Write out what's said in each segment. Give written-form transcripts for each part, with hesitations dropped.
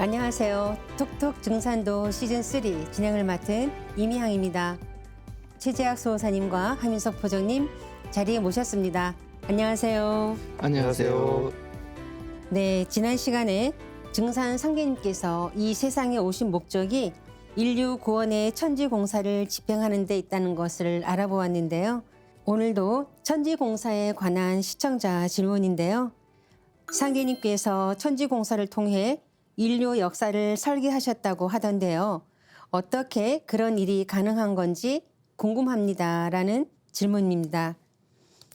안녕하세요. 톡톡 증산도 시즌3 진행을 맡은 이미향입니다. 최재학 수호사님과 하민석 포정님 자리에 모셨습니다. 안녕하세요. 안녕하세요. 네, 지난 시간에 증산 상계님께서 이 세상에 오신 목적이 인류 구원의 천지공사를 집행하는 데 있다는 것을 알아보았는데요. 오늘도 천지공사에 관한 시청자 질문인데요. 상계님께서 천지공사를 통해 인류 역사를 설계하셨다고 하던데요. 어떻게 그런 일이 가능한 건지 궁금합니다라는 질문입니다.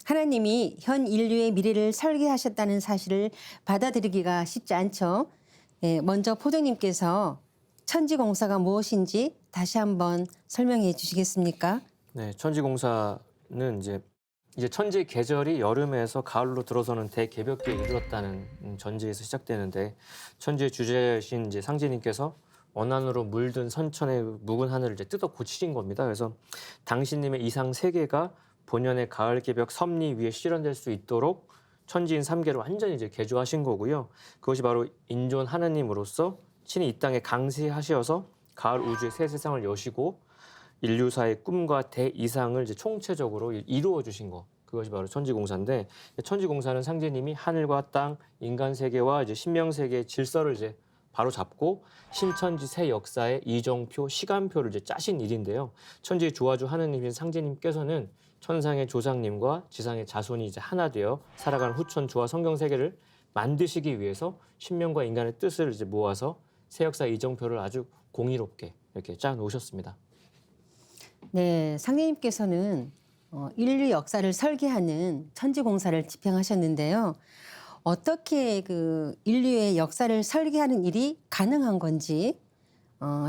하나님이 현 인류의 미래를 설계하셨다는 사실을 받아들이기가 쉽지 않죠. 먼저 포정님께서 천지공사가 무엇인지 다시 한번 설명해 주시겠습니까? 네, 천지공사는 이제 천지의 계절이 여름에서 가을로 들어서는 대개벽기에 이르렀다는 전제에서 시작되는데, 천지의 주제신 이제 상제님께서 원한으로 물든 선천의 묵은 하늘을 이제 뜯어 고치신 겁니다. 그래서 당신님의 이상 세계가 본연의 가을 개벽 섭리 위에 실현될 수 있도록 천지인 3계를 완전히 이제 개조하신 거고요. 그것이 바로 인존 하나님으로서 친히 이 땅에 강세하시어서 가을 우주의 새 세상을 여시고 인류사의 꿈과 대이상을 이제 총체적으로 이루어 주신 것, 그것이 바로 천지공사인데, 천지공사는 상제님이 하늘과 땅, 인간 세계와 이제 신명 세계의 질서를 이제 바로 잡고 신천지 새 역사의 이정표, 시간표를 이제 짜신 일인데요. 천지의 조화주 하느님인 상제님께서는 천상의 조상님과 지상의 자손이 이제 하나 되어 살아가는 후천 조화 성경 세계를 만드시기 위해서 신명과 인간의 뜻을 이제 모아서 새 역사 이정표를 아주 공의롭게 이렇게 짜 놓으셨습니다. 네, 상계님께서는 인류 역사를 설계하는 천지공사를 집행하셨는데요. 어떻게 그 인류의 역사를 설계하는 일이 가능한 건지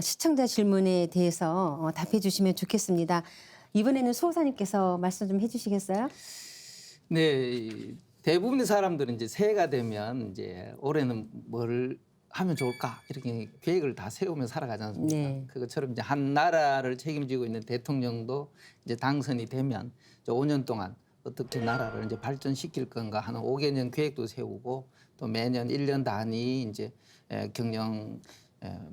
시청자 질문에 대해서 답해 주시면 좋겠습니다. 이번에는 수호사님께서 말씀 좀 해주시겠어요? 네, 대부분의 사람들은 이제 새해가 되면 이제 올해는 뭘 하면 좋을까 이렇게 계획을 다 세우며 살아가지 않습니까? 네. 그것처럼 이제 한 나라를 책임지고 있는 대통령도 이제 당선이 되면 이제 5년 동안 어떻게 나라를 이제 발전시킬 건가 하는 5개년 계획도 세우고, 또 매년 1년 단위 이제 경영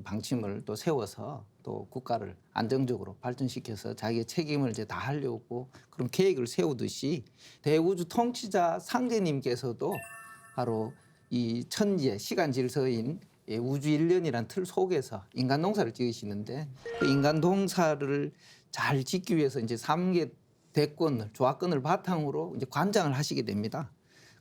방침을 또 세워서 또 국가를 안정적으로 발전시켜서 자기의 책임을 이제 다 하려고 그런 계획을 세우듯이, 대우주 통치자 상제님께서도 바로 이 천지의 시간 질서인 우주 일련이란 틀 속에서 인간 동사를 지으시는데, 그 인간 동사를 잘 짓기 위해서 이제 3개 대권을, 조합권을 바탕으로 이제 관장을 하시게 됩니다.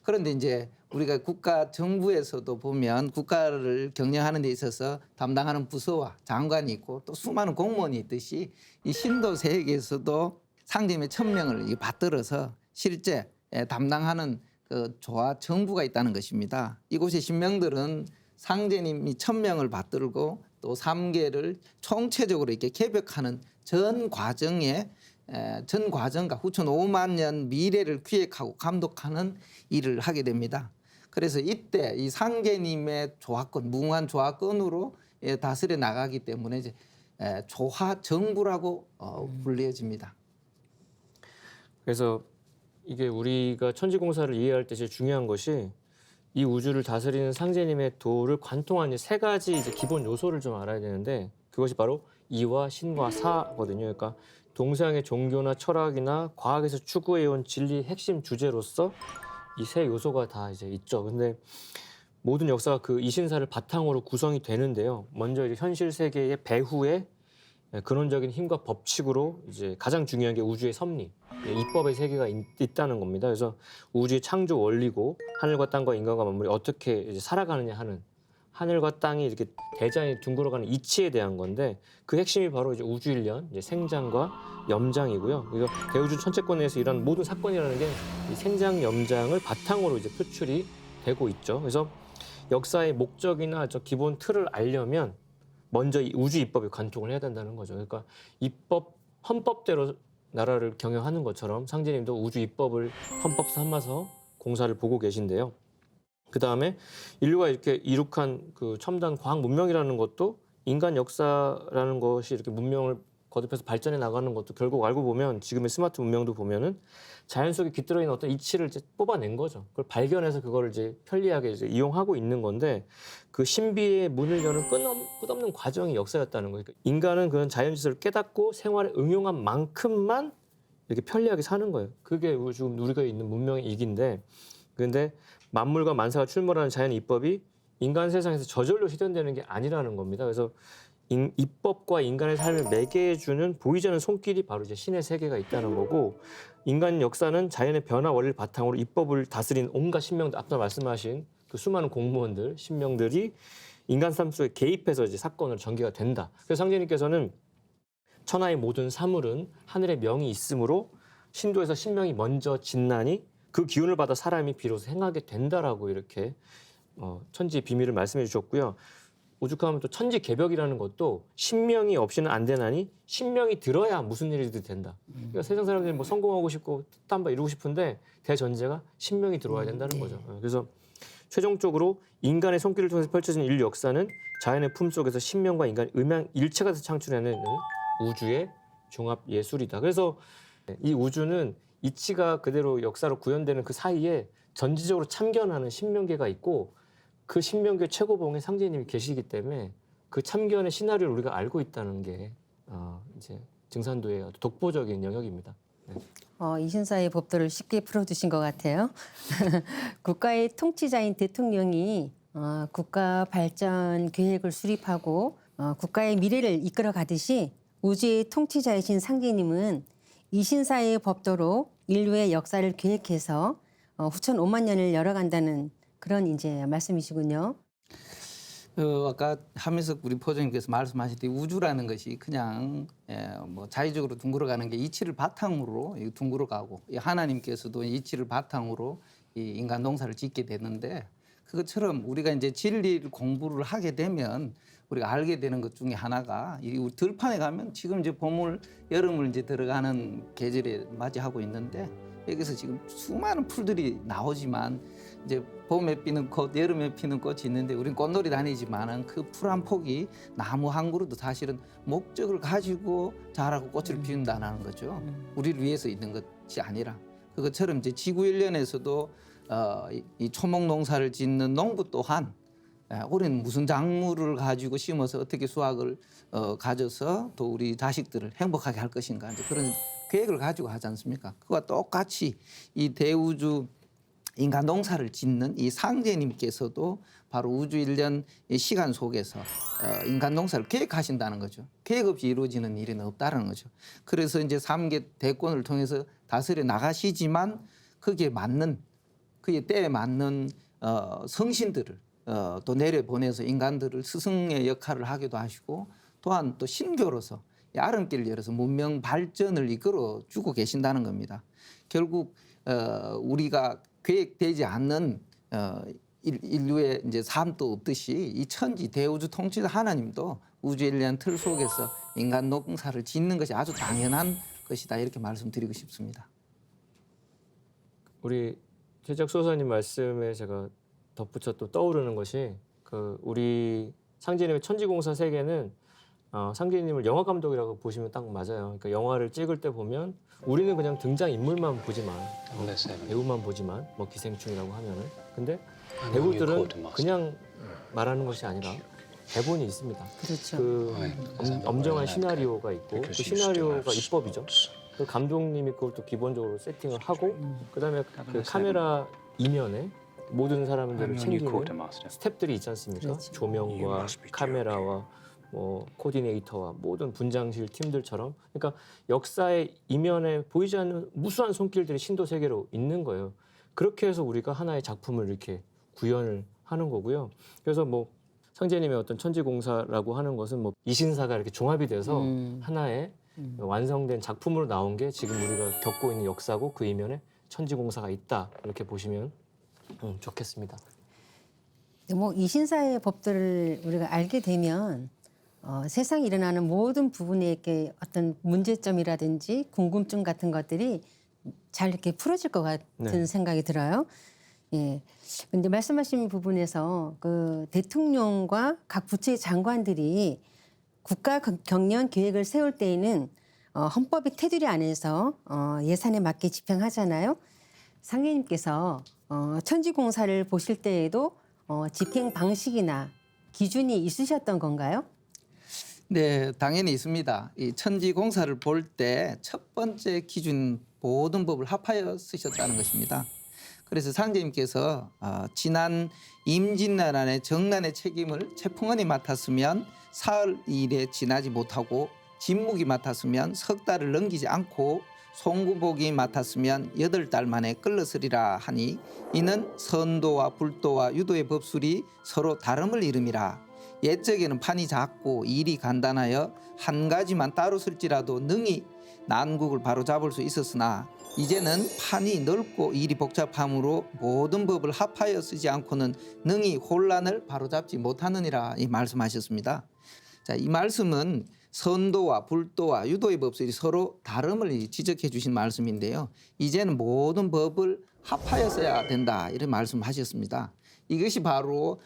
그런데 이제 우리가 국가 정부에서도 보면 국가를 경영하는 데 있어서 담당하는 부서와 장관이 있고 또 수많은 공무원이 있듯이, 이 신도 세계에서도 상제님의 천명을 받들어서 실제 담당하는 그 조화 정부가 있다는 것입니다. 이곳의 신명들은 상제님이 천명을 받들고 또 3계를 총체적으로 이렇게 개벽하는 전 과정과 후천 5만 년 미래를 기획하고 감독하는 일을 하게 됩니다. 그래서 이때 이 상제님의 조화권, 무궁한 조화권으로 다스려 나가기 때문에 이제 조화 정부라고 불려집니다. 그래서 이게 우리가 천지공사를 이해할 때 제일 중요한 것이 이 우주를 다스리는 상제님의 도를 관통하는 세 가지 이제 기본 요소를 좀 알아야 되는데, 그것이 바로 이와 신과 사거든요. 그러니까 동서양의 종교나 철학이나 과학에서 추구해온 진리의 핵심 주제로서 이 세 요소가 다 이제 있죠. 근데 모든 역사가 그 이신사를 바탕으로 구성이 되는데요. 먼저 이제 현실 세계의 배후에 근원적인 힘과 법칙으로 이제 가장 중요한 게 우주의 섭리, 이법의 세계가 있다는 겁니다. 그래서 우주의 창조 원리고 하늘과 땅과 인간과 만물이 어떻게 이제 살아가느냐 하는, 하늘과 땅이 이렇게 대장이 둥글어가는 이치에 대한 건데, 그 핵심이 바로 이제 우주일련, 이제 생장과 염장이고요. 그래서 대우주 천체권에서 이런 모든 사건이라는 게 이 생장, 염장을 바탕으로 이제 표출이 되고 있죠. 그래서 역사의 목적이나 저 기본 틀을 알려면 먼저 이 우주 입법에 관통을 해야 된다는 거죠. 그러니까 입법, 헌법대로 나라를 경영하는 것처럼 상제님도 우주 입법을 헌법 삼아서 공사를 보고 계신데요. 그 다음에 인류가 이렇게 이룩한 그 첨단 과학 문명이라는 것도 인간 역사라는 것이 이렇게 문명을 거듭해서 발전해 나가는 것도 결국 알고 보면 지금의 스마트 문명도 보면은 자연 속에 깃들어 있는 어떤 이치를 이제 뽑아낸 거죠. 그걸 발견해서 그거를 이제 편리하게 이제 이용하고 있는 건데 그 신비의 문을 여는 끝없는 과정이 역사였다는 거예요. 그러니까 인간은 그런 자연 질서를 깨닫고 생활에 응용한 만큼만 이렇게 편리하게 사는 거예요. 그게 지금 우리가 있는 문명의 이기인데 근데 만물과 만사가 출몰하는 자연의 이법이 인간 세상에서 저절로 실현되는 게 아니라는 겁니다. 그래서 이법과 인간의 삶을 매개해주는 보이지 않는 손길이 바로 이제 신의 세계가 있다는 거고 인간 역사는 자연의 변화 원리를 바탕으로 이법을 다스린 온갖 신명들 앞서 말씀하신 그 수많은 공무원들 신명들이 인간 삶 속에 개입해서 이제 사건으로 전개가 된다. 그래서 상제님께서는 천하의 모든 사물은 하늘의 명이 있으므로 신도에서 신명이 먼저 짓나니 그 기운을 받아 사람이 비로소 행하게 된다라고 이렇게 천지의 비밀을 말씀해 주셨고요. 오죽하면 또 천지개벽이라는 것도 신명이 없이는 안 되나니 신명이 들어야 무슨 일이든 된다. 그러니까 세상 사람들이 뭐 성공하고 싶고 뜻한 바 이루고 싶은데 대전제가 신명이 들어와야 된다는 거죠. 그래서 최종적으로 인간의 손길을 통해서 펼쳐진 인류 역사는 자연의 품속에서 신명과 인간의 일체가 돼서 창출해내는 우주의 종합 예술이다. 그래서 이 우주는 이치가 그대로 역사로 구현되는 그 사이에 전지적으로 참견하는 신명계가 있고 그 신명계 최고봉에 상제님이 계시기 때문에 그 참견의 시나리오를 우리가 알고 있다는 게 이제 증산도의 독보적인 영역입니다. 네. 이신사의 법도를 쉽게 풀어주신 것 같아요. 국가의 통치자인 대통령이 국가 발전 계획을 수립하고 국가의 미래를 이끌어 가듯이 우주의 통치자이신 상제님은 이신사의 법도로 인류의 역사를 계획해서 후천 5만 년을 열어간다는 그런 이제 말씀이시군요. 아까 하민석 우리 포장님께서 말씀하셨듯이 우주라는 것이 그냥 뭐 자의적으로 둥글어 가는 게 이치를 바탕으로 둥글어 가고 하나님께서도 이치를 바탕으로 이 인간 농사를 짓게 되는데 그것처럼 우리가 이제 진리를 공부를 하게 되면 우리가 알게 되는 것 중에 하나가 이 들판에 가면 지금 이제 봄을 여름을 이제 들어가는 계절에 맞이하고 있는데 여기서 지금 수많은 풀들이 나오지만 이제 봄에 피는 꽃, 여름에 피는 꽃이 있는데 우린 꽃놀이 다니지만은 그 풀 한 폭이 나무 한 그루도 사실은 목적을 가지고 자라고 꽃을 피운다는 거죠. 우리를 위해서 있는 것이 아니라 그것처럼 이제 지구 일련에서도 이 초목 농사를 짓는 농부 또한 올해는 무슨 작물을 가지고 심어서 어떻게 수확을 가져서 또 우리 자식들을 행복하게 할 것인가 이제 그런 계획을 가지고 하지 않습니까? 그와 똑같이 이 대우주 인간 농사를 짓는 이 상제님께서도 바로 우주 일련 시간 속에서 인간 농사를 계획하신다는 거죠. 계획 없이 이루어지는 일은 없다는 거죠. 그래서 이제 3개 대권을 통해서 다스려 나가시지만 거기에 맞는 그의 때에 맞는 성신들을 또 내려보내서 인간들을 스승의 역할을 하기도 하시고 또한 또 신교로서 아름길을 열어서 문명 발전을 이끌어 주고 계신다는 겁니다. 결국 우리가 계획되지 않는 인류의 이제 삶도 없듯이 이 천지 대우주 통치자 하나님도 우주에 대한 틀 속에서 인간 농사를 짓는 것이 아주 당연한 것이다 이렇게 말씀드리고 싶습니다. 우리 최재학 소사님 말씀에 제가 덧붙여 또 떠오르는 것이 그 우리 상제님의 천지공사 세계는 상제님을 영화 감독이라고 보시면 딱 맞아요. 그러니까 영화를 찍을 때 보면 우리는 그냥 등장 인물만 보지만 배우만 보지만 뭐 기생충이라고 하면은 근데 배우들은 그냥 말하는 것이 아니라 대본이 있습니다. 그렇죠. 그 엄정한 시나리오가 있고 그 시나리오가 입법이죠. 그 감독님이 그걸 또 기본적으로 세팅을 하고 그다음에 그 카메라 이면에 모든 사람들을 챙기는 스태프들이 있지 않습니까? 그렇죠. 조명과 카메라와 뭐 코디네이터와 모든 분장실 팀들처럼 그러니까 역사의 이면에 보이지 않는 무수한 손길들이 신도 세계로 있는 거예요. 그렇게 해서 우리가 하나의 작품을 이렇게 구현을 하는 거고요. 그래서 뭐 상제님의 어떤 천지공사라고 하는 것은 뭐 이신사가 이렇게 종합이 돼서 하나의 완성된 작품으로 나온 게 지금 우리가 겪고 있는 역사고 그 이면에 천지공사가 있다 이렇게 보시면 좋겠습니다. 뭐 이신사의 법들을 우리가 알게 되면 세상에 일어나는 모든 부분에 이렇게 어떤 문제점이라든지 궁금증 같은 것들이 잘 이렇게 풀어질 것 같은 네. 생각이 들어요. 예. 근데 말씀하신 부분에서 그 대통령과 각 부처의 장관들이 국가 경영 계획을 세울 때에는 헌법의 테두리 안에서 예산에 맞게 집행하잖아요. 상계님께서 천지공사를 보실 때에도 집행 방식이나 기준이 있으셨던 건가요? 네, 당연히 있습니다. 이 천지공사를 볼 때 첫 번째 기준 모든 법을 합하여 쓰셨다는 것입니다. 그래서 상제님께서 지난 임진왜란의 정난의 책임을 채풍원이 맡았으면 사흘 일에 지나지 못하고 진묵이 맡았으면 석 달을 넘기지 않고 송구복이 맡았으면 8달 만에 끌렀으리라 하니 이는 선도와 불도와 유도의 법술이 서로 다름을 이름이라. 옛적에는 판이 작고 일이 간단하여 한 가지만 따로 쓸지라도 능히 난국을 바로잡을 수 있었으나 이제는 판이 넓고 일이 복잡함으로 모든 법을 합하여 쓰지 않고는 능히 혼란을 바로잡지 못하느니라 이 말씀하셨습니다. 자, 이 말씀은 선도와 불도와 유도의 법술이 서로 다름을 지적해 주신 말씀인데요. 이제는 모든 법을 합하여 써야 된다 이런 말씀하셨습니다. 이것이 바로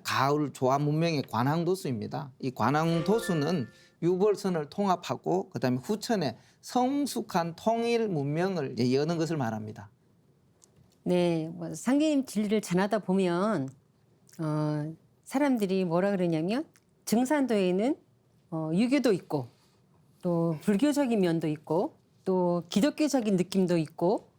가을 조합 문명의 관항도수입니다. 이 관항도수는 유벌선을 통합하고 그다음에 후천에 성숙한 통일 문명을 여는 것을 말합니다. 네, 상계님 진리를 전하다 보면 사람들이 뭐라 그러냐면 증산도에는 유교도 있고 또 불교적인 면도 있고 또 기독교적인 느낌도 있고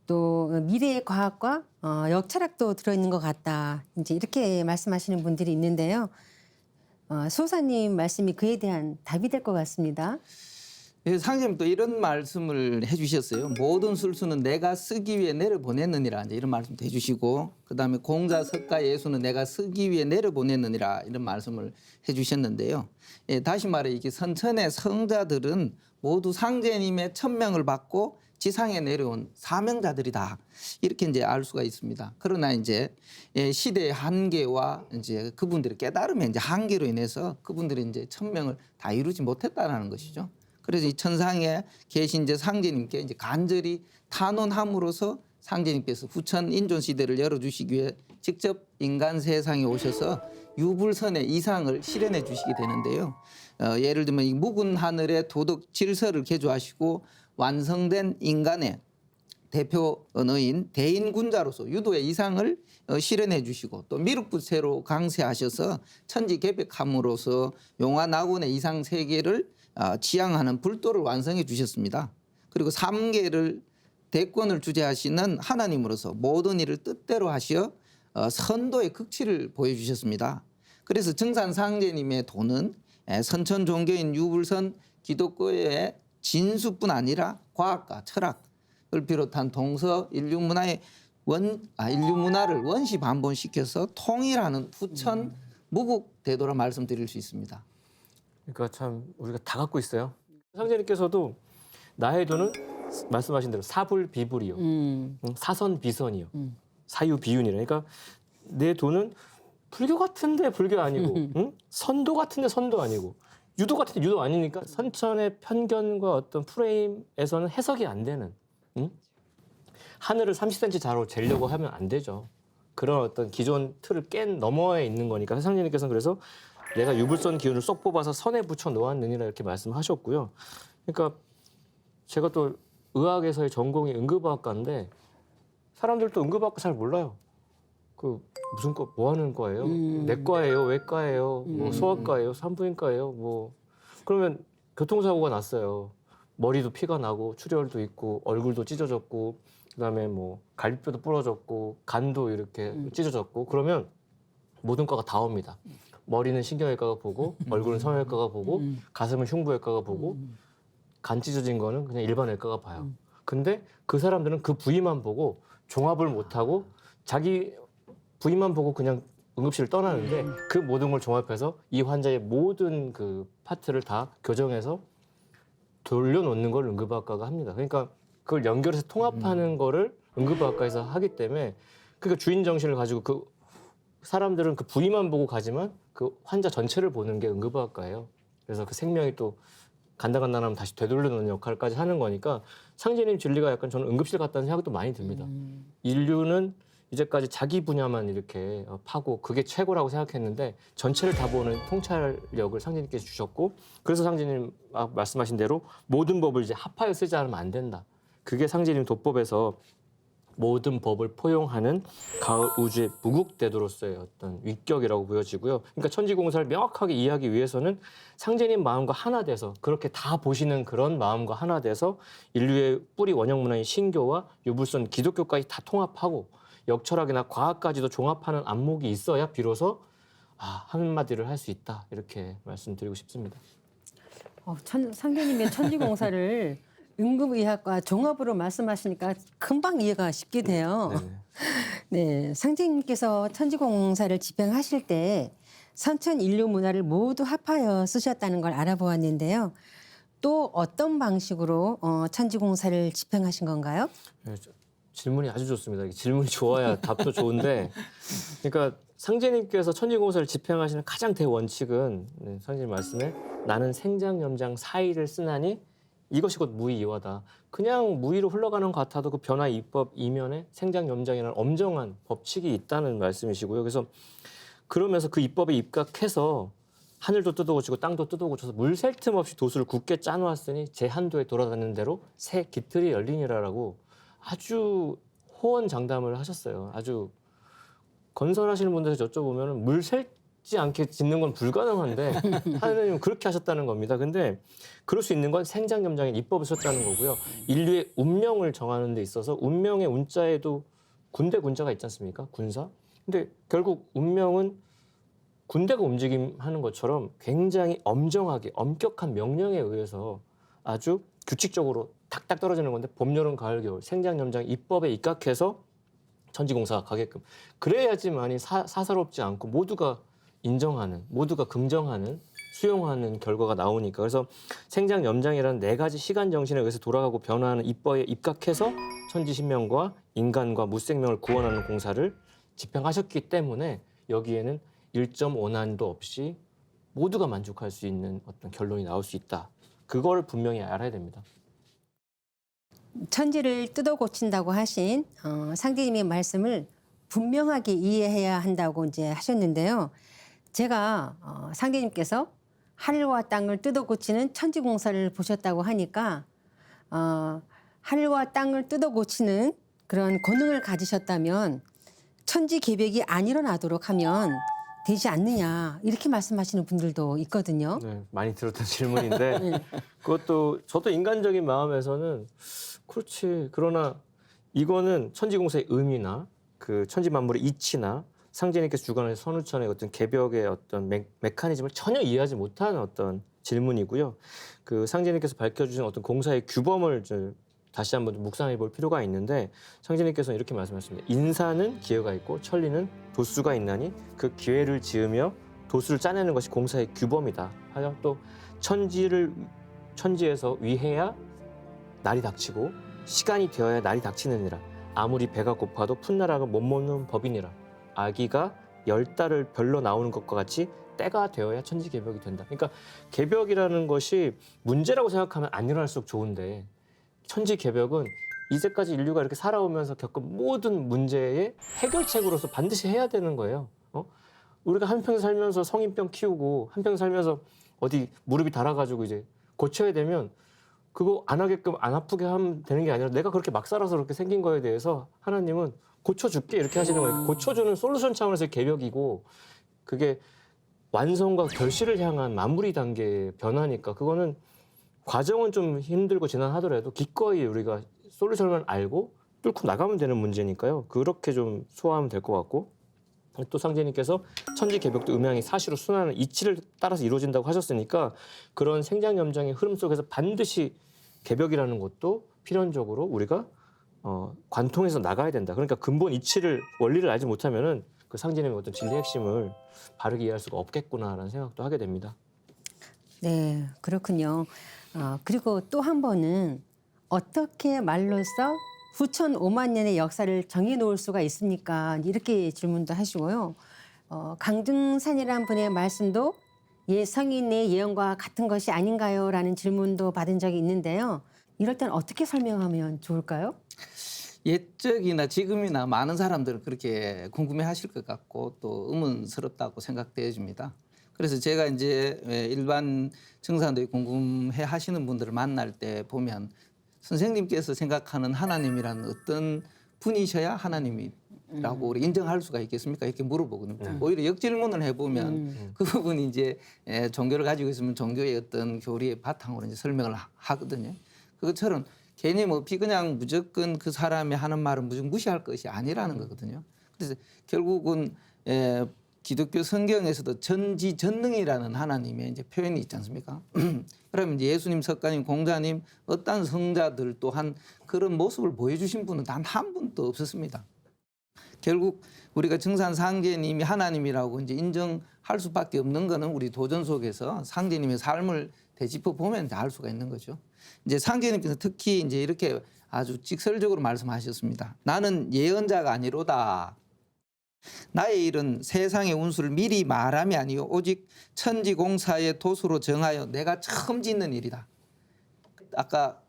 또 미래의 과학과 역철학도 들어있는 것 같다. 이제 이렇게 말씀하시는 분들이 있는데요. 수호사님 말씀이 그에 대한 답이 될 것 같습니다. 상제님 또 이런 말씀을 해주셨어요. 모든 술수는 내가 쓰기 위해 내려보냈느니라 이제 이런 말씀도 해주시고 그다음에 공자 석가 예수는 내가 쓰기 위해 내려보냈느니라 이런 말씀을 해주셨는데요. 다시 말해 이게 선천의 성자들은 모두 상제님의 천명을 받고 지상에 내려온 사명자들이다 이렇게 이제 알 수가 있습니다. 그러나 이제 시대의 한계와 이제 그분들의 깨달음의 이제 한계로 인해서 그분들이 이제 천명을 다 이루지 못했다라는 것이죠. 그래서 이 천상에 계신 이제 상제님께 이제 간절히 탄원함으로써 상제님께서 후천 인존 시대를 열어주시기 위해 직접 인간 세상에 오셔서 유불선의 이상을 실현해 주시게 되는데요. 예를 들면 이 묵은 하늘의 도덕 질서를 개조하시고 완성된 인간의 대표 언어인 대인군자로서 유도의 이상을 실현해 주시고 또 미륵부채로 강세하셔서 천지개벽함으로써 용화낙원의 이상 세계를 지향하는 불도를 완성해 주셨습니다. 그리고 3계를 대권을 주재하시는 하나님으로서 모든 일을 뜻대로 하시어 선도의 극치를 보여주셨습니다. 그래서 증산상제님의 도는 선천 종교인 유불선 기독교의 진수뿐 아니라 과학과 철학을 비롯한 동서 인류 문화를 원시 반본시켜서 통일하는 후천 무국 대도라 말씀드릴 수 있습니다. 그러니까 참 우리가 다 갖고 있어요. 상제님께서도 나의 도는 말씀하신 대로 사불비불이요, 사선비선이요, 사유비윤이라. 그러니까 내 도는 불교 같은데 불교 아니고, 선도 같은데 선도 아니고, 유도 같은데 유도 아니니까 선천의 편견과 어떤 프레임에서는 해석이 안 되는. 하늘을 30cm 자로 재려고 하면 안 되죠. 그런 어떤 기존 틀을 깬 너머에 있는 거니까 상제님께서는 그래서 내가 유불선 기운을 쏙 뽑아서 선에 붙여 놓았느니라 이렇게 말씀하셨고요. 그러니까 제가 또 의학에서의 전공이 응급의학과인데 사람들도 응급의학과 잘 몰라요. 그 무슨 과 뭐 하는 과예요? 내과예요, 외과예요, 뭐 소아과예요, 산부인과예요, 뭐 그러면 교통사고가 났어요. 머리도 피가 나고 출혈도 있고 얼굴도 찢어졌고 그다음에 뭐 갈비뼈도 부러졌고 간도 이렇게 찢어졌고 그러면 모든 과가 다 옵니다. 머리는 신경외과가 보고 얼굴은 성형외과가 보고 가슴은 흉부외과가 보고 간 찢어진 거는 그냥 일반 외과가 봐요. 근데 그 사람들은 그 부위만 보고 종합을 못하고 자기 부위만 보고 그냥 응급실을 떠나는데 그 모든 걸 종합해서 이 환자의 모든 그 파트를 다 교정해서 돌려놓는 걸 응급의학과가 합니다. 그러니까 그걸 연결해서 통합하는 거를 응급의학과에서 하기 때문에 그러니까 주인 정신을 가지고 그 사람들은 그 부위만 보고 가지만 그 환자 전체를 보는 게 응급의학과예요. 그래서 그 생명이 또 간당간당하면 다시 되돌려놓는 역할까지 하는 거니까 상제님 진리가 약간 저는 응급실 같다는 생각도 많이 듭니다. 인류는 이제까지 자기 분야만 이렇게 파고 그게 최고라고 생각했는데 전체를 다 보는 통찰력을 상제님께서 주셨고 그래서 상제님 말씀하신 대로 모든 법을 이제 합하여 쓰지 않으면 안 된다. 그게 상제님 도법에서 모든 법을 포용하는 가을 우주의 무국대도로서의 어떤 위격이라고 보여지고요. 그러니까 천지공사를 명확하게 이해하기 위해서는 상제님 마음과 하나 돼서 그렇게 다 보시는 그런 마음과 하나 돼서 인류의 뿌리 원형 문화인 신교와 유불선 기독교까지 다 통합하고 역철학이나 과학까지도 종합하는 안목이 있어야 비로소 한마디를 할 수 있다 이렇게 말씀드리고 싶습니다. 상대님의 천지공사를 응급의학과 종합으로 말씀하시니까 금방 이해가 쉽게 돼요. 네, 상제님께서 천지공사를 집행하실 때 선천 인류 문화를 모두 합하여 쓰셨다는 걸 알아보았는데요. 또 어떤 방식으로 천지공사를 집행하신 건가요? 네, 질문이 아주 좋습니다. 질문이 좋아야 답도 좋은데, 그러니까 상제님께서 천지공사를 집행하시는 가장 대원칙은 상제님 말씀에 나는 생장염장 사이를 쓰나니 이것이 곧 무의이화다. 그냥 무의로 흘러가는 것 같아도 그 변화 이법 이면에 생장염장이라는 엄정한 법칙이 있다는 말씀이시고요. 그래서 그러면서 그 이법에 입각해서 하늘도 뜯어고치고 땅도 뜯어고쳐서 물 셀 틈 없이 도수를 굳게 짜놓았으니 제 한도에 돌아다니는 대로 새 깃들이 열리니라라고 아주 호언장담을 하셨어요. 아주 건설하시는 분들에서 여쭤보면 물 셀지 않게 짓는 건 불가능한데 하느님은 그렇게 하셨다는 겁니다. 근데 그럴 수 있는 건 생장염장의 이법을 썼다는 거고요. 인류의 운명을 정하는 데 있어서 운명의 운자에도 군대 군자가 있지 않습니까? 군사. 근데 결국 운명은 군대가 움직임하는 것처럼 굉장히 엄정하게 엄격한 명령에 의해서 아주 규칙적으로 탁탁 떨어지는 건데 봄, 여름, 가을, 겨울 생장염장 이법에 입각해서 천지공사가 가게끔 그래야지만이 사사롭지 않고 모두가 인정하는 모두가 긍정하는 수용하는 결과가 나오니까 그래서 생장염장이라는 네 가지 시간 정신에 의해서 돌아가고 변화하는 이법에 입각해서 천지신명과 인간과 무생명을 구원하는 공사를 집행하셨기 때문에 여기에는 1.5난도 없이 모두가 만족할 수 있는 어떤 결론이 나올 수 있다. 그걸 분명히 알아야 됩니다. 천지를 뜯어 고친다고 하신 상제님의 말씀을 분명하게 이해해야 한다고 이제 하셨는데요. 제가 상제님께서 하늘과 땅을 뜯어 고치는 천지공사를 보셨다고 하니까 하늘과 땅을 뜯어 고치는 그런 권능을 가지셨다면 천지개벽이 안 일어나도록 하면 되지 않느냐 이렇게 말씀하시는 분들도 있거든요. 네, 많이 들었던 질문인데 그것도 저도 인간적인 마음에서는 그렇지. 그러나 이거는 천지공사의 의미나 그 천지만물의 이치나 상제님께서 주관하신 선우천의 어떤 개벽의 어떤 메커니즘을 전혀 이해하지 못하는 어떤 질문이고요. 그 상제님께서 밝혀주신 어떤 공사의 규범을 다시 한번 묵상해 볼 필요가 있는데 상제님께서는 이렇게 말씀하셨습니다. 인사는 기회가 있고 천리는 도수가 있나니 그 기회를 지으며 도수를 짜내는 것이 공사의 규범이다. 하여 또 천지에서 위해야 날이 닥치고 시간이 되어야 날이 닥치느니라. 아무리 배가 고파도 풋나락을 못 먹는 법이니라. 아기가 10달을 별로 나오는 것과 같이 때가 되어야 천지개벽이 된다. 그러니까 개벽이라는 것이 문제라고 생각하면 안 일어날수록 좋은데 천지개벽은 이제까지 인류가 이렇게 살아오면서 겪은 모든 문제의 해결책으로서 반드시 해야 되는 거예요. 우리가 한평 살면서 성인병 키우고 한평 살면서 어디 무릎이 닳아가지고 이제 고쳐야 되면 그거 안 하게끔 안 아프게 하면 되는 게 아니라 내가 그렇게 막 살아서 그렇게 생긴 거에 대해서 하나님은 고쳐줄게 이렇게 하시는 거예요. 고쳐주는 솔루션 차원에서의 개벽이고 그게 완성과 결실을 향한 마무리 단계의 변화니까 그거는 과정은 좀 힘들고 지난하더라도 기꺼이 우리가 솔루션을 알고 뚫고 나가면 되는 문제니까요. 그렇게 좀 소화하면 될 것 같고 또 상제님께서 천지개벽도 음양이 사시로 순환하는 이치를 따라서 이루어진다고 하셨으니까 그런 생장염장의 흐름 속에서 반드시 개벽이라는 것도 필연적으로 우리가 관통해서 나가야 된다. 그러니까 근본 이치를 원리를 알지 못하면은 그 상제님의 어떤 진리 핵심을 바르게 이해할 수가 없겠구나라는 생각도 하게 됩니다. 네, 그렇군요. 그리고 또 한 번은 어떻게 말로써 9,5만 년의 역사를 정해놓을 수가 있습니까? 이렇게 질문도 하시고요. 강등산이라는 분의 말씀도 성인의 예언과 같은 것이 아닌가요? 라는 질문도 받은 적이 있는데요. 이럴 땐 어떻게 설명하면 좋을까요? 옛적이나 지금이나 많은 사람들은 그렇게 궁금해하실 것 같고 또 의문스럽다고 생각되어집니다. 그래서 제가 이제 일반 청산도에 궁금해하시는 분들을 만날 때 보면 선생님께서 생각하는 하나님이란 어떤 분이셔야 하나님이라고 우리 인정할 수가 있겠습니까? 이렇게 물어보거든요. 오히려 역질문을 해보면 그 부분이 이제 종교를 가지고 있으면 종교의 어떤 교리의 바탕으로 이제 설명을 하거든요. 그것처럼 괜히 뭐 그냥 무조건 그 사람이 하는 말은 무조건 무시할 것이 아니라는 거거든요. 그래서 결국은 기독교 성경에서도 전지전능이라는 하나님의 이제 표현이 있지 않습니까? 그러면 이제 예수님, 석가님, 공자님, 어떤 성자들 또한 그런 모습을 보여주신 분은 단 한 분도 없었습니다. 결국 우리가 증산 상제님이 하나님이라고 이제 인정할 수밖에 없는 거는 우리 도전 속에서 상제님의 삶을 되짚어 보면 알 수가 있는 거죠. 이제 상제님께서 특히 이제 이렇게 아주 직설적으로 말씀하셨습니다. 나는 예언자가 아니로다. 나의 일은 세상의 운수를 미리 말함이 아니요 오직 천지공사의 도수로 정하여 내가 처음 짓는 일이다. 아까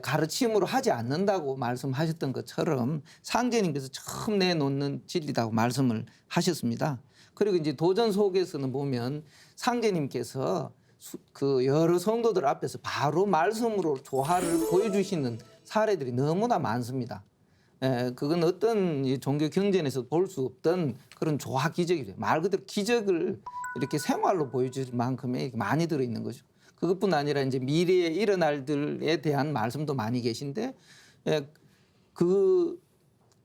가르침으로 하지 않는다고 말씀하셨던 것처럼 상제님께서 처음 내놓는 진리라고 말씀을 하셨습니다. 그리고 이제 도전 속에서는 보면 상제님께서 그 여러 성도들 앞에서 바로 말씀으로 조화를 보여주시는 사례들이 너무나 많습니다. 그건 어떤 종교 경전에서 볼 수 없던 그런 조화 기적이죠. 말 그대로 기적을 이렇게 생활로 보여줄 만큼의 많이 들어있는 거죠. 그것뿐 아니라 이제 미래에 일어날 일들에 대한 말씀도 많이 계신데 그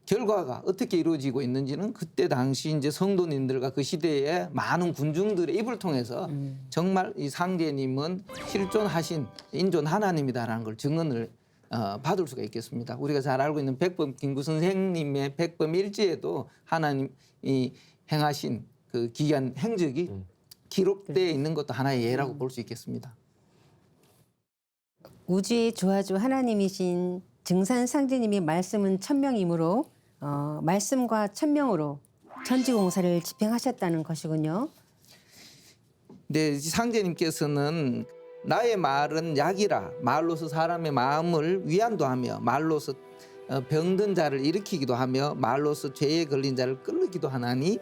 결과가 어떻게 이루어지고 있는지는 그때 당시 이제 성도님들과 그 시대의 많은 군중들의 입을 통해서 정말 이 상제님은 실존하신 인존 하나님이다라는 걸 증언을 받을 수가 있겠습니다. 우리가 잘 알고 있는 백범 김구 선생님의 백범 일지에도 하나님이 행하신 그 기이한 행적이 기록되어 있는 것도 하나의 예라고 볼 수 있겠습니다. 우주의 조화주 하나님이신 증산 상제님의 말씀은 천명이므로 말씀과 천명으로 천지공사를 집행하셨다는 것이군요. 네, 상제님께서는 나의 말은 약이라 말로서 사람의 마음을 위안도 하며 말로서 병든 자를 일으키기도 하며 말로서 죄에 걸린 자를 끌리기도 하나니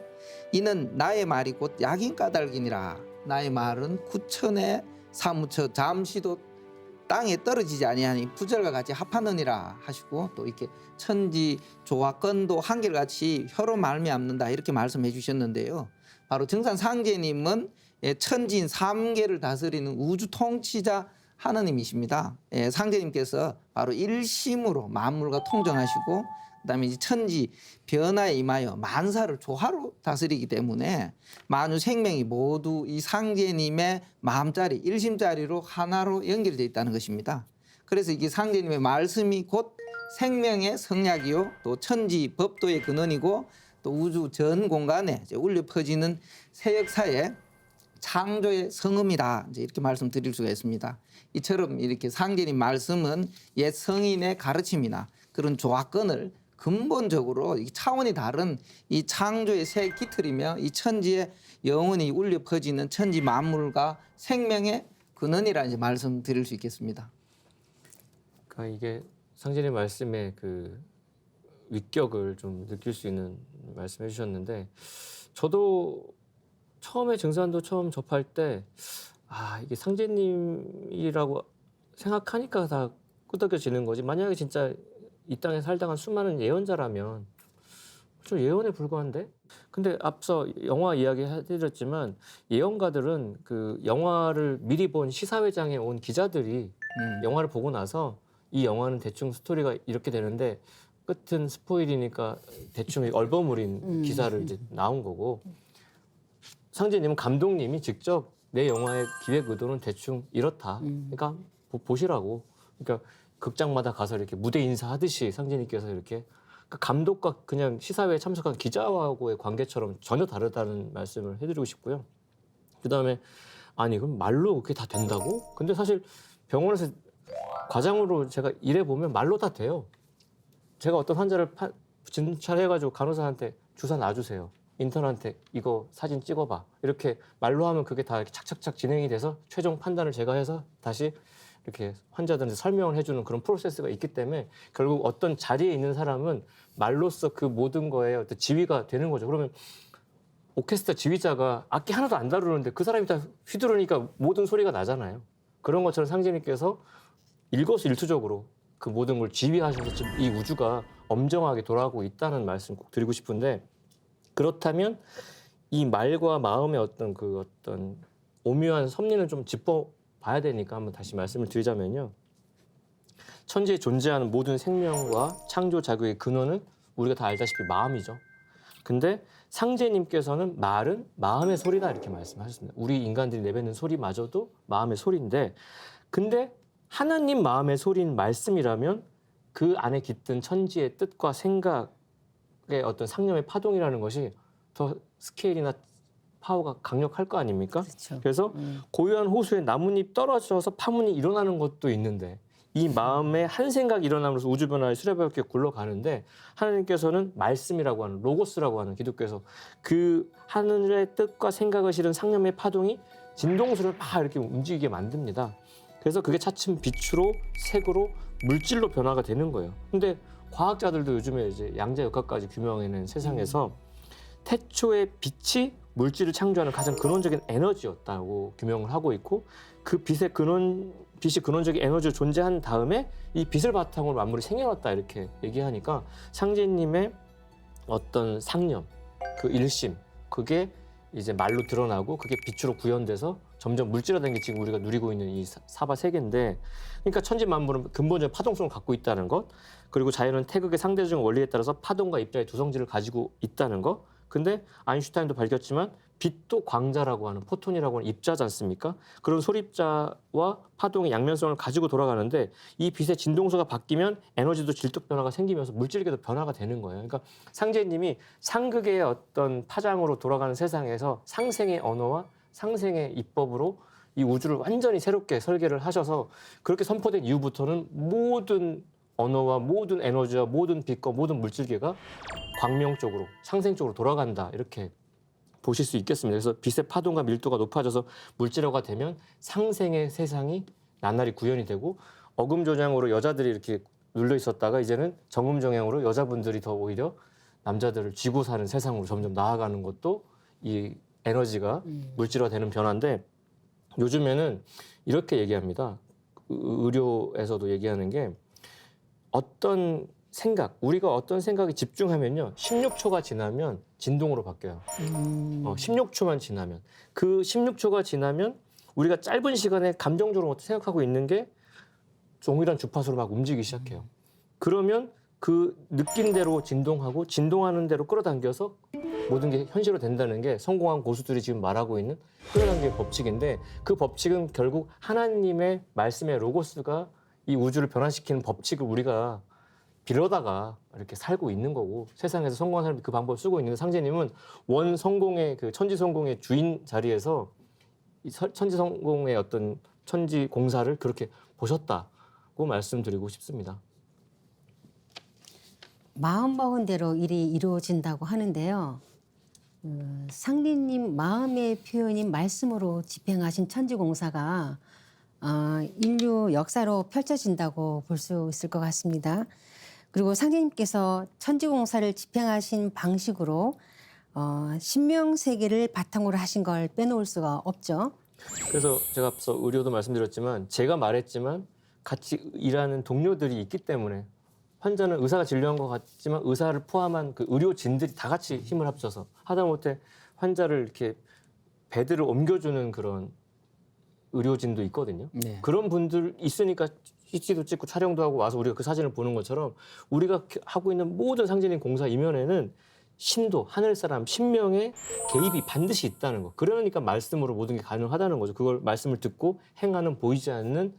이는 나의 말이 곧 약인 까닭이니라. 나의 말은 구천에 사무쳐 잠시도 땅에 떨어지지 아니하니 부절과 같이 합하느니라 하시고 또 이렇게 천지 조화건도 한결같이 혀로 말미암는다 이렇게 말씀해 주셨는데요. 바로 증산 상제님은 천지인 3계를 다스리는 우주 통치자 하나님이십니다. 상제님께서 바로 일심으로 만물과 통정하시고 그다음에 이제 천지 변화에 임하여 만사를 조화로 다스리기 때문에 만유 생명이 모두 이 상제님의 마음자리, 일심자리로 하나로 연결되어 있다는 것입니다. 그래서 이게 상제님의 말씀이 곧 생명의 성약이요 또 천지 법도의 근원이고 또 우주 전 공간에 울려 퍼지는 새 역사의 창조의 성음이다. 이제 이렇게 말씀드릴 수가 있습니다. 이처럼 이렇게 상제님 말씀은 옛 성인의 가르침이나 그런 조화권을 근본적으로 차원이 다른 이 창조의 새 기틀이며 이 천지에 영원히 울려 퍼지는 천지 만물과 생명의 근원이라 이제 말씀드릴 수 있겠습니다. 그러니까 이게 상제님 말씀의 그 위격을 좀 느낄 수 있는 말씀해 주셨는데 저도 처음에 증산도 처음 접할 때 이게 상제님이라고 생각하니까 다 끄덕여지는 거지 만약에 진짜 이 땅에 살다간 수많은 예언자라면 좀 예언에 불과한데? 근데 앞서 영화 이야기 해드렸지만 예언가들은 그 영화를 미리 본 시사회장에 온 기자들이 영화를 보고 나서 이 영화는 대충 스토리가 이렇게 되는데 끝은 스포일이니까 대충 얼버무린 기사를 이제 나온 거고 상제님은 감독님이 직접 내 영화의 기획 의도는 대충 이렇다. 그러니까 보시라고. 그러니까 극장마다 가서 이렇게 무대 인사하듯이 상제님께서 이렇게 감독과 그냥 시사회에 참석한 기자하고의 관계처럼 전혀 다르다는 말씀을 해드리고 싶고요. 그다음에 아니 그럼 말로 그게 다 된다고? 근데 사실 병원에서 과장으로 제가 일해보면 말로 다 돼요. 제가 어떤 환자를 진찰해가지고 간호사한테 주사 놔주세요. 인턴한테 이거 사진 찍어봐. 이렇게 말로 하면 그게 다 이렇게 착착착 진행이 돼서 최종 판단을 제가 해서 다시 이렇게 환자들한테 설명을 해주는 그런 프로세스가 있기 때문에 결국 어떤 자리에 있는 사람은 말로써 그 모든 거에 어떤 지휘가 되는 거죠. 그러면 오케스트라 지휘자가 악기 하나도 안 다루는데 그 사람이 다 휘두르니까 모든 소리가 나잖아요. 그런 것처럼 상제님께서 일거수일투족으로 그 모든 걸 지휘하셔서 지금 이 우주가 엄정하게 돌아가고 있다는 말씀 꼭 드리고 싶은데, 그렇다면 이 말과 마음의 어떤 오묘한 섭리는 좀 짚어봐야 되니까 한번 다시 말씀을 드리자면요. 천지에 존재하는 모든 생명과 창조 자극의 근원은 우리가 다 알다시피 마음이죠. 근데 상제님께서는 말은 마음의 소리다 이렇게 말씀하셨습니다. 우리 인간들이 내뱉는 소리마저도 마음의 소리인데, 근데 하나님 마음의 소리인 말씀이라면 그 안에 깃든 천지의 뜻과 생각의 어떤 상념의 파동이라는 것이 더 스케일이나 파워가 강력할 거 아닙니까? 그렇죠. 그래서 고요한 호수에 나뭇잎 떨어져서 파문이 일어나는 것도 있는데, 이 마음에 한 생각이 일어나면서 우주 변화의 수레바퀴 굴러가는데, 하나님께서는 말씀이라고 하는 로고스라고 하는 기독교에서 그 하늘의 뜻과 생각을 실은 상념의 파동이 진동수를 막 이렇게 움직이게 만듭니다. 그래서 그게 차츰 빛으로 색으로 물질로 변화가 되는 거예요. 근데 과학자들도 요즘에 이제 양자역학까지 규명해낸 세상에서 태초의 빛이 물질을 창조하는 가장 근원적인 에너지였다고 규명을 하고 있고, 그 빛이 근원적인 에너지로 존재한 다음에 이 빛을 바탕으로 만물이 생겨났다 이렇게 얘기하니까, 상제님의 어떤 상념, 그 일심, 그게 이제 말로 드러나고 그게 빛으로 구현돼서 점점 물질화된 게 지금 우리가 누리고 있는 이 사바 세계인데, 그러니까 천지 만물은 근본적인 파동성을 갖고 있다는 것, 그리고 자연은 태극의 상대적인 원리에 따라서 파동과 입자의 두 성질을 가지고 있다는 것. 근데 아인슈타인도 밝혔지만 빛도 광자라고 하는, 포톤이라고 하는 입자지 않습니까? 그런 소립자와 파동의 양면성을 가지고 돌아가는데, 이 빛의 진동수가 바뀌면 에너지도 질적 변화가 생기면서 물질계도 변화가 되는 거예요. 그러니까 상제님이 상극의 어떤 파장으로 돌아가는 세상에서 상생의 언어와 상생의 입법으로 이 우주를 완전히 새롭게 설계를 하셔서, 그렇게 선포된 이후부터는 모든 언어와 모든 에너지와 모든 빛과 모든 물질계가 광명 쪽으로, 상생 쪽으로 돌아간다 이렇게 보실 수 있겠습니다. 그래서 빛의 파동과 밀도가 높아져서 물질화가 되면 상생의 세상이 나날이 구현이 되고, 어금조장으로 여자들이 이렇게 눌려 있었다가 이제는 정음정양으로 여자분들이 더 오히려 남자들을 쥐고 사는 세상으로 점점 나아가는 것도 이 에너지가 물질화되는 변화인데, 요즘에는 이렇게 얘기합니다. 의료에서도 얘기하는 게, 어떤 생각, 우리가 어떤 생각에 집중하면요, 16초가 지나면 진동으로 바뀌어요. 16초만 지나면, 그 16초가 지나면 우리가 짧은 시간에 감정적으로 생각하고 있는 게 동일한 주파수로 막 움직이기 시작해요. 그러면 그 느낀 대로 진동하고 진동하는 대로 끌어당겨서 모든 게 현실로 된다는 게 성공한 고수들이 지금 말하고 있는 끌어당기는 법칙인데, 그 법칙은 결국 하나님의 말씀의 로고스가 이 우주를 변화시키는 법칙을 우리가 빌어다가 이렇게 살고 있는 거고, 세상에서 성공한 사람들이 그 방법을 쓰고 있는데, 상제님은 원 성공의 그 천지 성공의 주인 자리에서 이 천지 성공의 어떤 천지 공사를 그렇게 보셨다고 말씀드리고 싶습니다. 마음먹은 대로 일이 이루어진다고 하는데요. 상리님 마음의 표현인 말씀으로 집행하신 천지공사가 인류 역사로 펼쳐진다고 볼 수 있을 것 같습니다. 그리고 상제님께서 천지공사를 집행하신 방식으로 신명세계를 바탕으로 하신 걸 빼놓을 수가 없죠. 그래서 제가 앞서 의료도 말씀드렸지만, 제가 말했지만 같이 일하는 동료들이 있기 때문에, 환자는 의사가 진료한 것 같지만 의사를 포함한 그 의료진들이 다 같이 힘을 합쳐서, 하다못해 환자를 이렇게 베드를 옮겨주는 그런 의료진도 있거든요. 네. 그런 분들 있으니까 CC도 찍고 촬영도 하고 와서 우리가 그 사진을 보는 것처럼, 우리가 하고 있는 모든 상제님 공사 이면에는 신도, 하늘사람, 신명의 개입이 반드시 있다는 거. 그러니까 말씀으로 모든 게 가능하다는 거죠. 그걸 말씀을 듣고 행하는 보이지 않는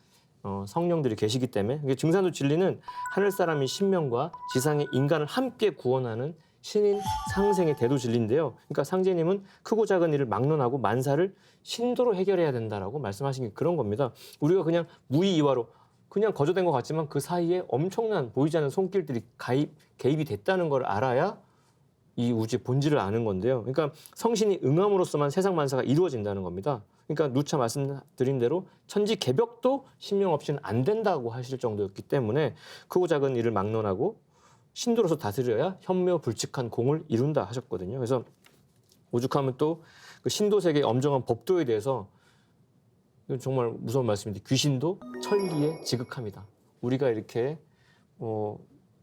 성령들이 계시기 때문에. 이게 증산도 진리는 하늘사람인 신명과 지상의 인간을 함께 구원하는 신인 상생의 대도 진리인데요. 그러니까 상제님은 크고 작은 일을 막론하고 만사를 신도로 해결해야 된다라고 말씀하신 게 그런 겁니다. 우리가 그냥 무의이화로 그냥 거저된 것 같지만 그 사이에 엄청난 보이지 않는 손길들이 개입이 됐다는 걸 알아야 이 우주의 본질을 아는 건데요. 그러니까 성신이 응함으로써만 세상 만사가 이루어진다는 겁니다. 그러니까 누차 말씀드린 대로 천지 개벽도 신명 없이는 안 된다고 하실 정도였기 때문에 크고 작은 일을 막론하고 신도로서 다스려야 현묘불측한 공을 이룬다 하셨거든요. 그래서 오죽하면 또 그 신도 세계의 엄정한 법도에 대해서 이건 정말 무서운 말씀인데 귀신도 천리에 지극합니다. 우리가 이렇게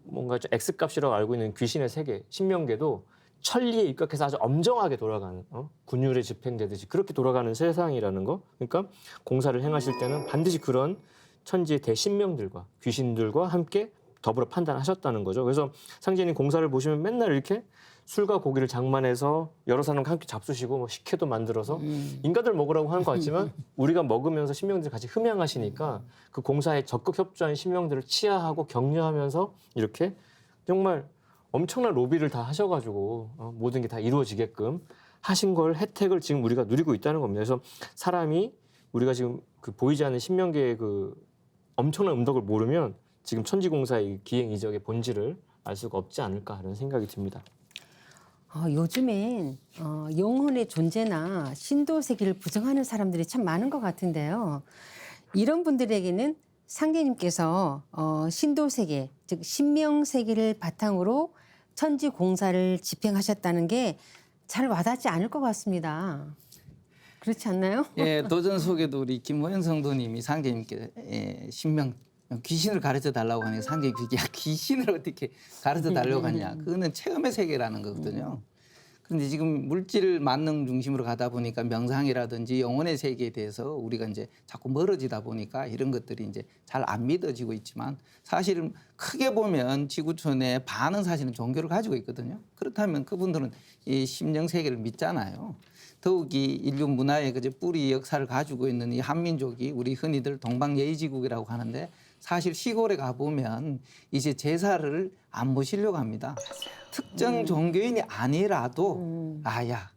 뭔가 좀 X값이라고 알고 있는 귀신의 세계, 신명계도 천리에 입각해서 아주 엄정하게 돌아가는 군율에 집행되듯이 그렇게 돌아가는 세상이라는 거. 그러니까 공사를 행하실 때는 반드시 그런 천지의 대신명들과 귀신들과 함께 더불어 판단하셨다는 거죠. 그래서 상제님 공사를 보시면 맨날 이렇게 술과 고기를 장만해서 여러 사람과 함께 잡수시고 뭐 식혜도 만들어서 인간들 먹으라고 하는 것 같지만 우리가 먹으면서 신명들 같이 흠양하시니까 그 공사에 적극 협조한 신명들을 치하하고 격려하면서 이렇게 정말 엄청난 로비를 다 하셔가지고 모든 게 다 이루어지게끔 하신 걸 혜택을 지금 우리가 누리고 있다는 겁니다. 그래서 사람이 우리가 지금 그 보이지 않는 신명계의 그 엄청난 음덕을 모르면 지금 천지공사의 기행 이적의 본질을 알 수가 없지 않을까 하는 생각이 듭니다. 요즘엔 영혼의 존재나 신도 세계를 부정하는 사람들이 참 많은 것 같은데요. 이런 분들에게는 상계님께서 신도 세계, 즉 신명 세계를 바탕으로 천지 공사를 집행하셨다는 게 잘 와닿지 않을 것 같습니다. 그렇지 않나요? 예, 도전 속에도 우리 김호연 성도님이 상제님께 신명 귀신을 가르쳐 달라고 하니까 상제님 그게 귀신을 어떻게 가르쳐 달라고 하냐. 그거는 체험의 세계라는 거거든요. 그런데 지금 물질 만능 중심으로 가다 보니까 명상이라든지 영혼의 세계에 대해서 우리가 이제 자꾸 멀어지다 보니까 이런 것들이 이제 잘 안 믿어지고 있지만 사실은 크게 보면 지구촌의 반은 사실은 종교를 가지고 있거든요. 그렇다면 그분들은 이 심령 세계를 믿잖아요. 더욱이 인류 문화의 그 뿌리 역사를 가지고 있는 이 한민족이 우리 흔히들 동방예의지국이라고 하는데 사실 시골에 가보면 이제 제사를 안 모시려고 합니다. 특정 종교인이 아니라도 아야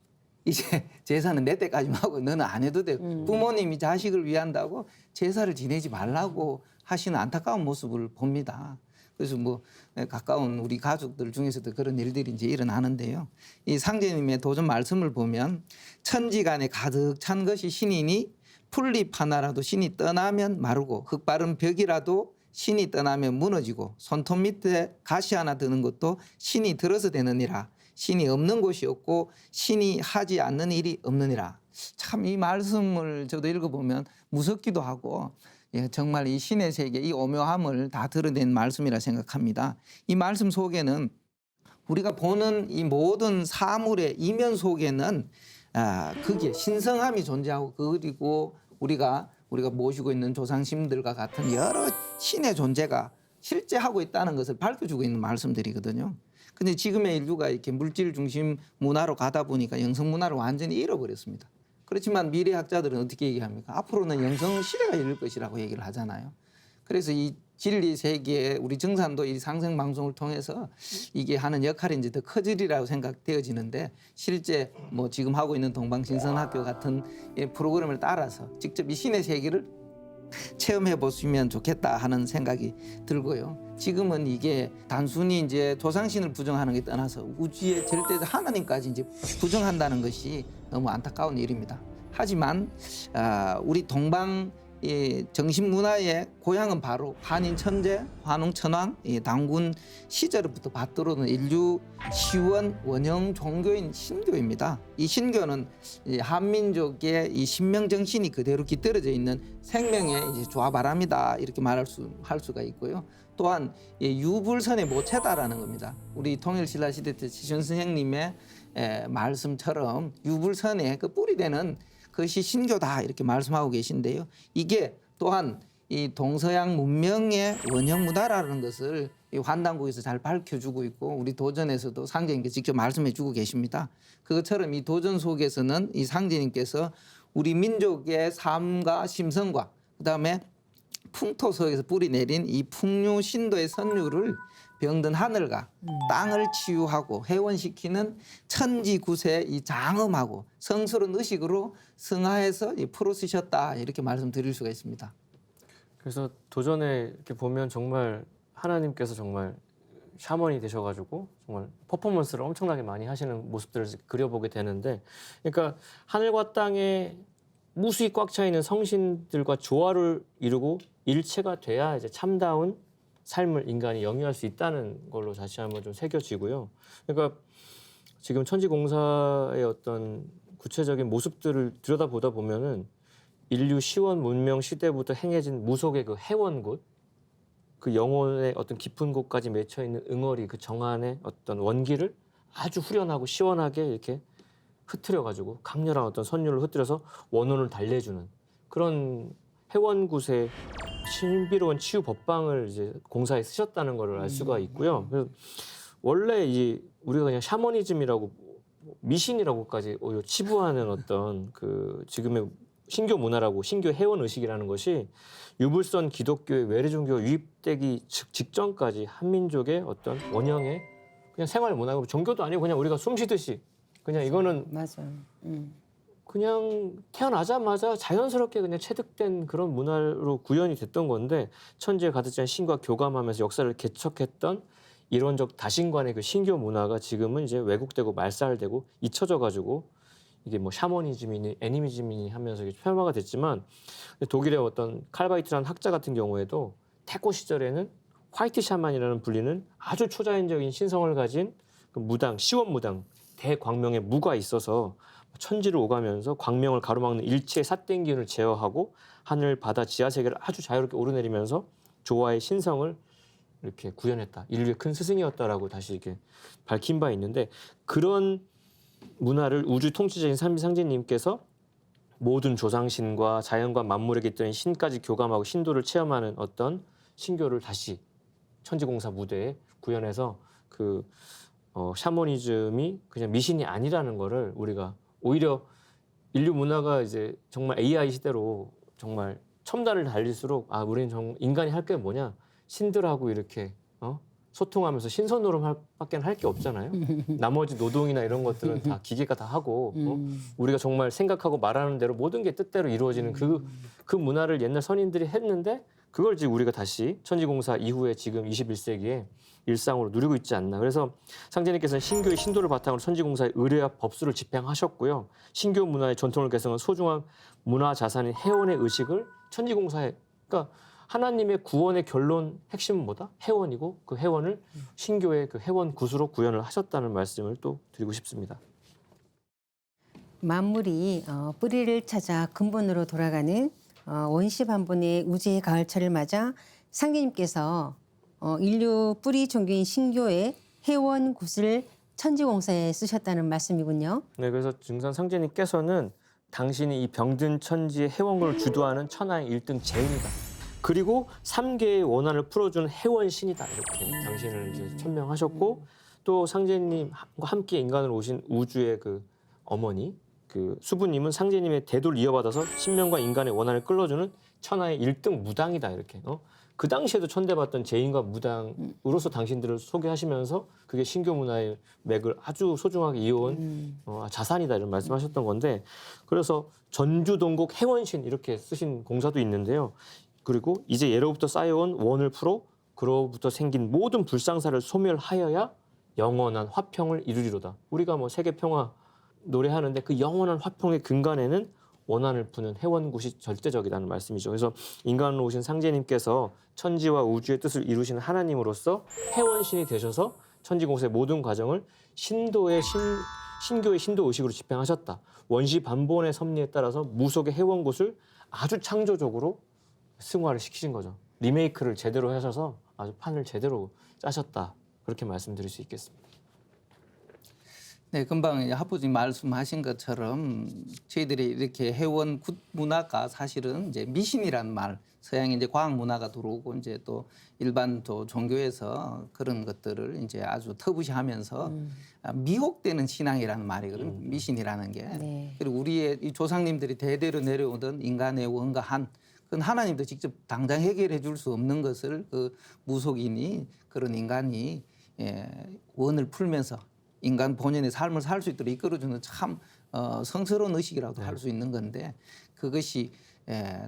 이제 제사는 내 때까지만 하고 너는 안 해도 돼. 부모님이 자식을 위한다고 제사를 지내지 말라고 하시는 안타까운 모습을 봅니다. 그래서 뭐 가까운 우리 가족들 중에서도 그런 일들이 이제 일어나는데요. 이 상제님의 도전 말씀을 보면 천지간에 가득 찬 것이 신이니 풀잎 하나라도 신이 떠나면 마르고 흙바른 벽이라도 신이 떠나면 무너지고 손톱 밑에 가시 하나 드는 것도 신이 들어서 되느니라. 신이 없는 곳이 없고 신이 하지 않는 일이 없느니라. 참 이 말씀을 저도 읽어보면 무섭기도 하고 정말 이 신의 세계 이 오묘함을 다 드러낸 말씀이라 생각합니다. 이 말씀 속에는 우리가 보는 이 모든 사물의 이면 속에는 그게 신성함이 존재하고 그리고 우리가 모시고 있는 조상신들과 같은 여러 신의 존재가 실제 하고 있다는 것을 밝혀주고 있는 말씀들이거든요. 근데 지금의 인류가 이렇게 물질 중심 문화로 가다 보니까 영성 문화를 완전히 잃어버렸습니다. 그렇지만 미래학자들은 어떻게 얘기합니까? 앞으로는 영성 시대가 이룰 것이라고 얘기를 하잖아요. 그래서 이 진리 세계에 우리 정산도 이 상생 방송을 통해서 이게 하는 역할이 이제 더 커지리라고 생각되어지는데 실제 뭐 지금 하고 있는 동방신선학교 같은 프로그램을 따라서 직접 이 신의 세계를 체험해 보시면 좋겠다 하는 생각이 들고요. 지금은 이게 단순히 이제 조상신을 부정하는 게 떠나서 우주의 절대 하나님까지 이제 부정한다는 것이 너무 안타까운 일입니다. 하지만 우리 동방 정신 문화의 고향은 바로 한인 천재, 환웅 천왕, 당군 시절부터 받들어오는 인류 시원 원형 종교인 신교입니다. 이 신교는 한민족의 이 신명 정신이 그대로 깃들어져 있는 생명의 이제 조화바람이다 이렇게 할 수가 있고요. 또한 유불선의 모체다라는 겁니다. 우리 통일신라 시대 때 지존 선생님의 말씀처럼 유불선의 그 뿌리 되는 그것이 신교다 이렇게 말씀하고 계신데요. 이게 또한 이 동서양 문명의 원형 문화라는 것을 이 환단국에서 잘 밝혀주고 있고 우리 도전에서도 상제님께서 직접 말씀해주고 계십니다. 그것처럼 이 도전 속에서는 이 상제님께서 우리 민족의 삶과 심성과 그다음에 풍토 속에서 뿌리 내린 이 풍류 신도의 선류를 병든 하늘과 땅을 치유하고 회원시키는 천지구세 이 장엄하고 성스러운 의식으로 승하해서 풀어 쓰셨다 이렇게 말씀드릴 수가 있습니다. 그래서 도전에 이렇게 보면 정말 하나님께서 정말 샤먼이 되셔가지고 정말 퍼포먼스를 엄청나게 많이 하시는 모습들을 그려보게 되는데, 그러니까 하늘과 땅의 무수히 꽉 차 있는 성신들과 조화를 이루고 일체가 돼야 이제 참다운 삶을 인간이 영위할 수 있다는 걸로 다시 한번 좀 새겨지고요. 그러니까 지금 천지공사의 어떤 구체적인 모습들을 들여다보다 보면은 인류 시원 문명 시대부터 행해진 무속의 그 해원곳, 그 영혼의 어떤 깊은 곳까지 맺혀 있는 응어리, 그 정안의 어떤 원기를 아주 후련하고 시원하게 이렇게 흐트려가지고 강렬한 어떤 선율을 흐트려서 원혼을 달래주는 그런 해원굿의 신비로운 치유 법방을 이제 공사에 쓰셨다는 것을 알 수가 있고요. 그래서 원래 이 우리가 그냥 샤머니즘이라고 미신이라고까지 오히려 치부하는 어떤 그 지금의 신교 문화라고 신교 해원 의식이라는 것이 유불선 기독교의 외래 종교가 유입되기 직전까지 한민족의 어떤 원형의 그냥 생활 문화고 종교도 아니고 그냥 우리가 숨 쉬듯이 그냥 이거는 맞아. 그냥 태어나자마자 자연스럽게 그냥 체득된 그런 문화로 구현이 됐던 건데 천지에 가득 찬 신과 교감하면서 역사를 개척했던 이론적 다신관의 그 신교 문화가 지금은 이제 왜곡되고 말살되고 잊혀져 가지고 이게 뭐 샤머니즘이니 애니미즘이니 하면서 이게 폄하가 됐지만 독일의 어떤 칼바이트라는 학자 같은 경우에도 태고 시절에는 화이트 샤만이라는 불리는 아주 초자연적인 신성을 가진 그 무당, 시원 무당, 대광명의 무가 있어서 천지를 오가면서 광명을 가로막는 일체의 삿된 기운을 제어하고 하늘, 바다, 지하 세계를 아주 자유롭게 오르내리면서 조화의 신성을 이렇게 구현했다. 인류의 큰 스승이었다라고 다시 이렇게 밝힌 바 있는데 그런 문화를 우주 통치자인 삼위상제님께서 모든 조상신과 자연과 만물에게 있던 신까지 교감하고 신도를 체험하는 어떤 신교를 다시 천지공사 무대에 구현해서 그 샤머니즘이 그냥 미신이 아니라는 거를 우리가 오히려 인류 문화가 이제 정말 AI 시대로 정말 첨단을 달릴수록 아 우리는 인간이 할 게 뭐냐 신들하고 이렇게 소통하면서 신선노름밖에 할 게 없잖아요. 나머지 노동이나 이런 것들은 다 기계가 다 하고 우리가 정말 생각하고 말하는 대로 모든 게 뜻대로 이루어지는 그 문화를 옛날 선인들이 했는데 그걸 지금 우리가 다시 천지공사 이후에 지금 21세기에 일상으로 누리고 있지 않나. 그래서 상제님께서는 신교의 신도를 바탕으로 천지공사의 의례와 법수를 집행하셨고요. 신교 문화의 전통을 개성한 소중한 문화 자산인 해원의 의식을 천지공사에 그러니까 하나님의 구원의 결론 핵심은 뭐다? 해원이고 그 해원을 신교의 그 해원 구수로 구현을 하셨다는 말씀을 또 드리고 싶습니다. 만물이 뿌리를 찾아 근본으로 돌아가는 원시반본의 우주의 가을철을 맞아 상제님께서 인류 뿌리 종교인 신교의 해원 굿을 천지공사에 쓰셨다는 말씀이군요. 네, 그래서 증산 상제님께서는 당신이 이 병든 천지의 해원군을 주도하는 천하의 1등 제인이다. 그리고 3개의 원한을 풀어주는 해원신이다. 이렇게 당신을 이제 천명하셨고 또 상제님과 함께 인간으로 오신 우주의 그 어머니 그 수부님은 상제님의 대도를 이어받아서 신명과 인간의 원한을 끌어주는 천하의 1등 무당이다. 이렇게 그 당시에도 천대받던 제인과 무당으로서 당신들을 소개하시면서 그게 신교 문화의 맥을 아주 소중하게 이어온 자산이다 이런 말씀하셨던 건데 그래서 전주동국 해원신 이렇게 쓰신 공사도 있는데요. 그리고 이제 예로부터 쌓여온 원을 풀어 그로부터 생긴 모든 불상사를 소멸하여야 영원한 화평을 이루리로다. 우리가 뭐 세계 평화 노래하는데 그 영원한 화평의 근간에는 원한을 푸는 해원굿이 절대적이라는 말씀이죠. 그래서 인간으로 오신 상제님께서 천지와 우주의 뜻을 이루시는 하나님으로서 해원신이 되셔서 천지공사의 모든 과정을 신교의 신도 의식으로 집행하셨다. 원시 반본의 섭리에 따라서 무속의 해원굿을 아주 창조적으로 승화를 시키신 거죠. 리메이크를 제대로 하셔서 아주 판을 제대로 짜셨다. 그렇게 말씀드릴 수 있겠습니다. 네, 금방 하부님 말씀하신 것처럼 저희들이 이렇게 해원 굿 문화가 사실은 이제 미신이라는 말, 서양의 이제 과학 문화가 들어오고 이제 또 일반 또 종교에서 그런 것들을 이제 아주 터부시하면서 미혹되는 신앙이라는 말이거든요. 미신이라는 게. 네. 그리고 우리의 이 조상님들이 대대로 내려오던 인간의 원과 한 그건 하나님도 직접 당장 해결해 줄 수 없는 것을 그 무속인이 그런 인간이 원을 풀면서 인간 본연의 삶을 살 수 있도록 이끌어주는 참 성스러운 의식이라고 할 수 있는 건데 그것이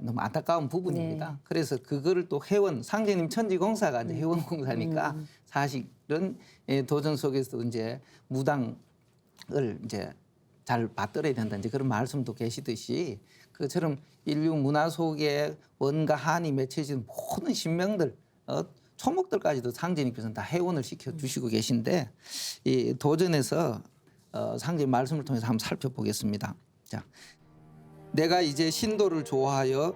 너무 안타까운 부분입니다. 네. 그래서 그거를 또 해원 상제님 천지공사가 이제 해원공사니까 사실은 도전 속에서 이제 무당을 이제 잘 받들어야 된다 이제 그런 말씀도 계시듯이 그처럼 인류 문화 속에 원과 한이 맺혀진 모든 신명들, 초목들까지도 상제님께서는 다 회원을 시켜주시고 계신데 이 도전에서 상제님 말씀을 통해서 한번 살펴보겠습니다. 자, 내가 이제 신도를 조화하여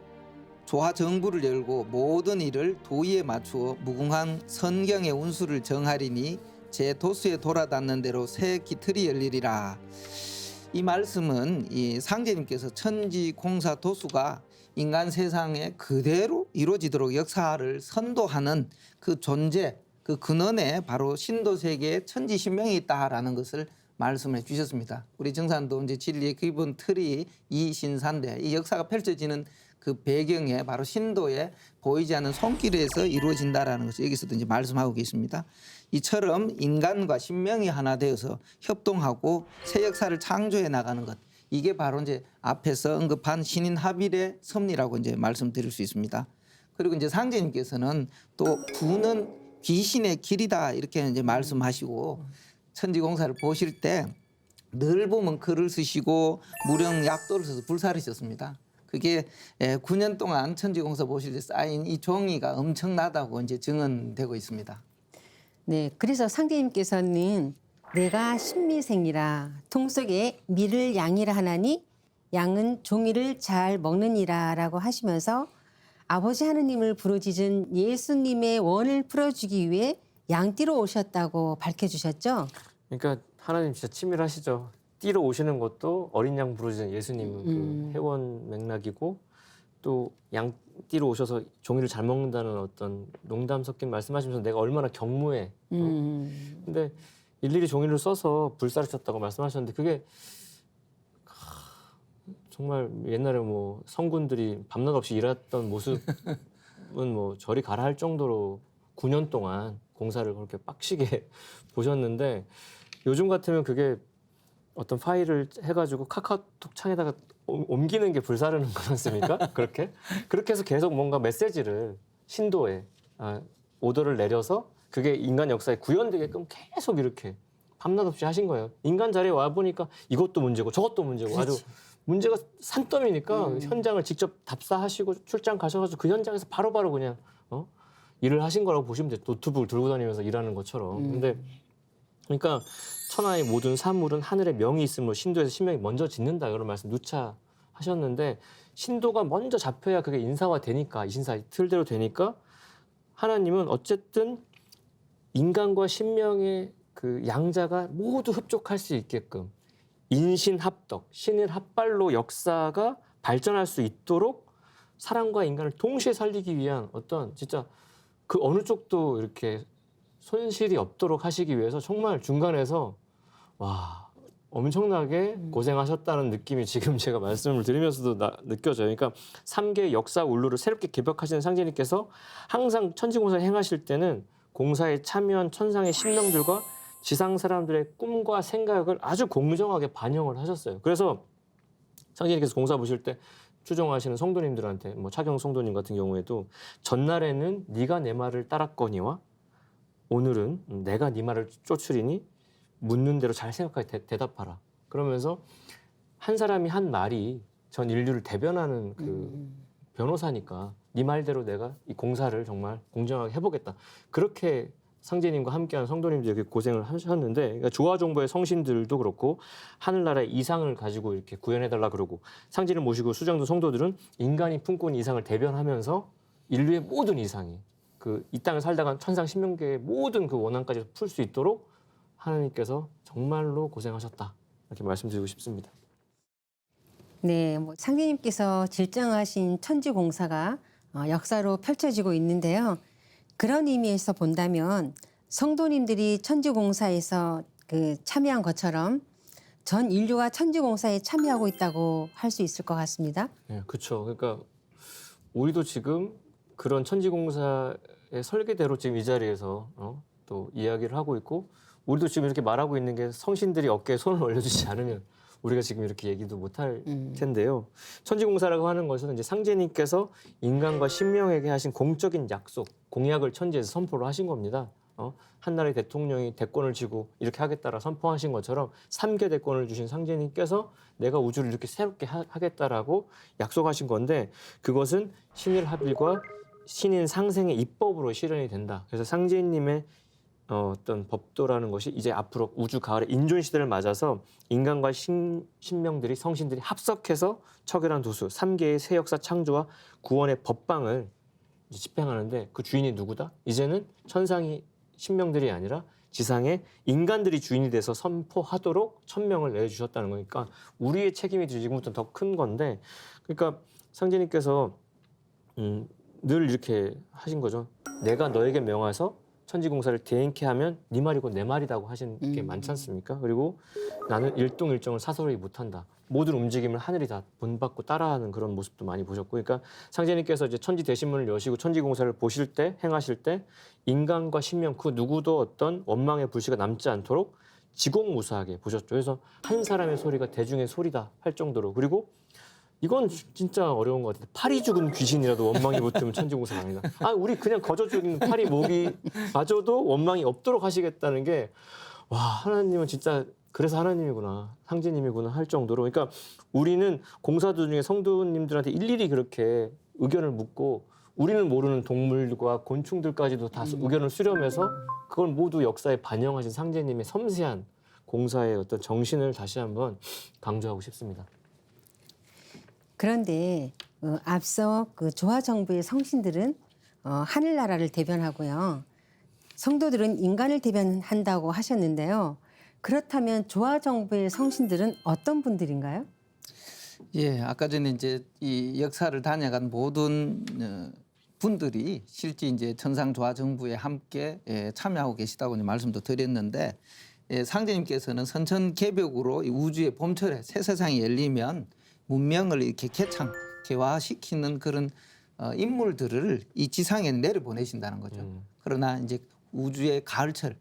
조화 정부를 열고 모든 일을 도의에 맞추어 무궁한 선경의 운수를 정하리니 제 도수에 돌아닿는 대로 새 기틀이 열리리라. 이 말씀은 이 상제님께서 천지공사 도수가 인간 세상에 그대로 이루어지도록 역사를 선도하는 그 존재, 그 근원에 바로 신도 세계에 천지신명이 있다라는 것을 말씀해 주셨습니다. 우리 정산도 이제 진리의 기본 틀이 이 신사인데 이 역사가 펼쳐지는 그 배경에 바로 신도에 보이지 않는 손길에서 이루어진다라는 것을 여기서도 이제 말씀하고 계십니다. 이처럼 인간과 신명이 하나 되어서 협동하고 새 역사를 창조해 나가는 것, 이게 바로 이제 앞에서 언급한 신인 합일의 섭리라고 이제 말씀드릴 수 있습니다. 그리고 이제 상제님께서는 또 부는 귀신의 길이다 이렇게 이제 말씀하시고 천지공사를 보실 때 늘 보면 글을 쓰시고 무령 약도를 써서 불사르셨습니다. 그게 9년 동안 천지공사 보실 때 쌓인 이 종이가 엄청나다고 이제 증언되고 있습니다. 네, 그래서 상제님께서는 내가 신미생이라 통 속에 미를 양이라 하나니 양은 종이를 잘 먹느니라라고 하시면서 아버지 하느님을 부르짖은 예수님의 원을 풀어주기 위해 양띠로 오셨다고 밝혀주셨죠. 그러니까 하나님 진짜 치밀하시죠. 띠로 오시는 것도 어린 양 부르짖는 예수님 그 회원 맥락이고 또 양띠로 오셔서 종이를 잘 먹는다는 어떤 농담 섞인 말씀하시면서 내가 얼마나 경무해. 근데 일일이 종이를 써서 불사르셨다고 말씀하셨는데 그게 정말 옛날에 뭐 성군들이 밤낮 없이 일했던 모습은 뭐 저리 가라 할 정도로 9년 동안 공사를 그렇게 빡시게 보셨는데 요즘 같으면 그게 어떤 파일을 해가지고 카카오톡 창에다가 옮기는 게 불사르는 거지 않습니까? 그렇게 해서 계속 뭔가 메시지를 신도에 오더를 내려서 그게 인간 역사에 구현되게끔 계속 이렇게 밤낮 없이 하신 거예요. 인간 자리에 와 보니까 이것도 문제고 저것도 문제고 아주 문제가 산더미니까 현장을 직접 답사하시고 출장 가셔가지고 그 현장에서 바로바로 그냥 일을 하신 거라고 보시면 돼요. 노트북을 들고 다니면서 일하는 것처럼. 근데 그러니까 천하의 모든 사물은 하늘의 명이 있으므로 신도에서 신명이 먼저 짓는다 이런 말씀 누차 하셨는데 신도가 먼저 잡혀야 그게 인사화 되니까 이신사의 틀대로 되니까 하나님은 어쨌든 인간과 신명의 그 양자가 모두 흡족할 수 있게끔 인신합덕, 신일 합발로 역사가 발전할 수 있도록 사람과 인간을 동시에 살리기 위한 어떤 진짜 그 어느 쪽도 이렇게 손실이 없도록 하시기 위해서 정말 중간에서 와 엄청나게 고생하셨다는 느낌이 지금 제가 말씀을 드리면서도 느껴져요. 그러니까 3개의 역사 울루를 새롭게 개벽하시는 상제님께서 항상 천지공사를 행하실 때는 공사에 참여한 천상의 신명들과 지상 사람들의 꿈과 생각을 아주 공정하게 반영을 하셨어요. 그래서 상제님께서 공사 보실 때 추종하시는 성도님들한테 뭐 차경 성도님 같은 경우에도 전날에는 네가 내 말을 따랐거니와 오늘은 내가 네 말을 쫓으리니 묻는 대로 잘 생각하게 대답하라. 그러면서 한 사람이 한 말이 전 인류를 대변하는 그 변호사니까 네 말대로 내가 이 공사를 정말 공정하게 해보겠다. 그렇게 상제님과 함께한 성도님들이 이렇게 고생을 하셨는데 그러니까 조화정보의 성신들도 그렇고 하늘나라의 이상을 가지고 이렇게 구현해달라 그러고 상제를 모시고 수장도 성도들은 인간이 품고 있는 이상을 대변하면서 인류의 모든 이상이 그 이 땅을 살다간 천상 신명계의 모든 그 원한까지 풀 수 있도록 하나님께서 정말로 고생하셨다 이렇게 말씀드리고 싶습니다. 네, 뭐 상제님께서 질정하신 천지공사가 역사로 펼쳐지고 있는데요. 그런 의미에서 본다면 성도님들이 천지공사에서 그 참여한 것처럼 전 인류가 천지공사에 참여하고 있다고 할 수 있을 것 같습니다. 네, 그렇죠. 그러니까 우리도 지금 그런 천지공사의 설계대로 지금 이 자리에서 또 이야기를 하고 있고 우리도 지금 이렇게 말하고 있는 게 성신들이 어깨에 손을 올려주지 않으면 우리가 지금 이렇게 얘기도 못할 텐데요. 천지공사라고 하는 것은 이제 상제님께서 인간과 신명에게 하신 공적인 약속, 공약을 천지에서 선포를 하신 겁니다. 한나라의 대통령이 대권을 쥐고 이렇게 하겠다라 선포하신 것처럼 3개 대권을 주신 상제님께서 내가 우주를 이렇게 새롭게 하겠다라고 약속하신 건데 그것은 신일 합일과 신인 상생의 입법으로 실현이 된다. 그래서 상제님의 어떤 법도라는 것이 이제 앞으로 우주 가을의 인존 시대를 맞아서 인간과 신명들이 성신들이 합석해서 척결한 도수 3개의 새 역사 창조와 구원의 법방을 이제 집행하는데 그 주인이 누구다? 이제는 천상이 신명들이 아니라 지상의 인간들이 주인이 돼서 선포하도록 천명을 내주셨다는 거니까 우리의 책임이 지금부터 더 큰 건데 그러니까 상제님께서 늘 이렇게 하신 거죠. 내가 너에게 명하서 천지공사를 대행케 하면 네 말이고 내 말이라고 하신 게 많지 않습니까? 그리고 나는 일동일정을 사소리 못한다. 모든 움직임을 하늘이 다 본받고 따라하는 그런 모습도 많이 보셨고 그러니까 상제님께서 이제 천지 대신문을 여시고 천지공사를 보실 때 행하실 때 인간과 신명 그 누구도 어떤 원망의 불씨가 남지 않도록 지공무사하게 보셨죠. 그래서 한 사람의 소리가 대중의 소리다 할 정도로 그리고 이건 진짜 어려운 것 같아요. 파리 죽은 귀신이라도 원망이 붙으면 천지공사가 아니다. 우리 그냥 거저 죽인 파리 모기마저도 원망이 없도록 하시겠다는 게 와 하나님은 진짜 그래서 하나님이구나 상제님이구나 할 정도로 그러니까 우리는 공사도 중에 성도님들한테 일일이 그렇게 의견을 묻고 우리는 모르는 동물과 곤충들까지도 다 의견을 수렴해서 그걸 모두 역사에 반영하신 상제님의 섬세한 공사의 어떤 정신을 다시 한번 강조하고 싶습니다. 그런데 앞서 그 조화 정부의 성신들은 하늘나라를 대변하고요. 성도들은 인간을 대변한다고 하셨는데요. 그렇다면 조화 정부의 성신들은 어떤 분들인가요? 예, 아까 전에 이제 이 역사를 다녀간 모든 분들이 실제 이제 천상조화 정부에 함께 참여하고 계시다고 말씀도 드렸는데 상제님께서는 선천 개벽으로 이 우주의 봄철에 새 세상이 열리면 문명을 이렇게 개화시키는 그런 인물들을 이 지상에 내려보내신다는 거죠. 그러나 이제 우주의 가을철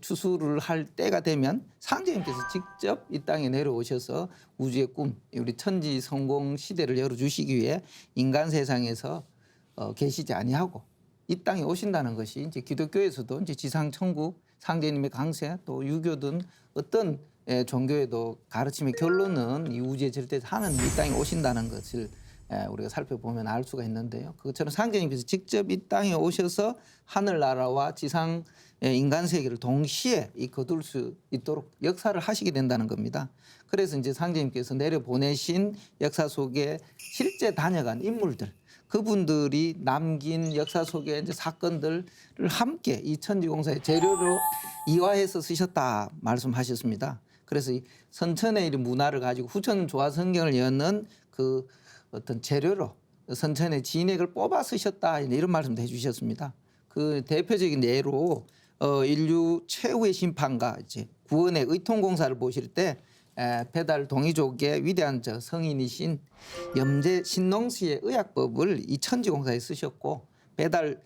추수를 할 때가 되면 상제님께서 직접 이 땅에 내려오셔서 우주의 꿈, 우리 천지 성공 시대를 열어주시기 위해 인간 세상에서 계시지 아니하고 이 땅에 오신다는 것이 이제 기독교에서도 이제 지상 천국, 상제님의 강세, 또 유교든 어떤 종교에도 가르침의 결론은 이 우주의 절대 하나님 이 땅에 오신다는 것을 우리가 살펴보면 알 수가 있는데요. 그것처럼 상제님께서 직접 이 땅에 오셔서 하늘나라와 지상 인간 세계를 동시에 거둘 수 있도록 역사를 하시게 된다는 겁니다. 그래서 이제 상제님께서 내려보내신 역사 속에 실제 다녀간 인물들, 그분들이 남긴 역사 속의 이제 사건들을 함께 이 천지공사의 재료로 이화해서 쓰셨다 말씀하셨습니다. 그래서 이 선천의 이 문화를 가지고 후천 조화 성경을 여는 그 어떤 재료로 선천의 진액을 뽑아 쓰셨다 이런 말씀도 해주셨습니다. 그 대표적인 예로 인류 최후의 심판과 이제 구원의 의통공사를 보실 때 배달 동이족의 위대한 저 성인이신 염제 신농시의 의학법을 이 천지공사에 쓰셨고 배달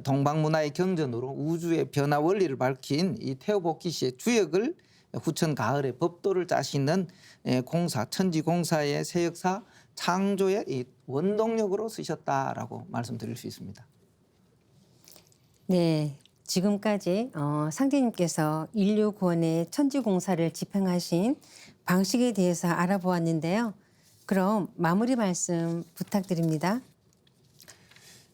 동방문화의 경전으로 우주의 변화 원리를 밝힌 이 태오복희 씨의 주역을 후천 가을의 법도를 짜시는 공사 천지공사의 새 역사 창조의 이 원동력으로 쓰셨다라고 말씀드릴 수 있습니다. 네, 지금까지 상제님께서 인류 구원의 천지공사를 집행하신 방식에 대해서 알아보았는데요. 그럼 마무리 말씀 부탁드립니다.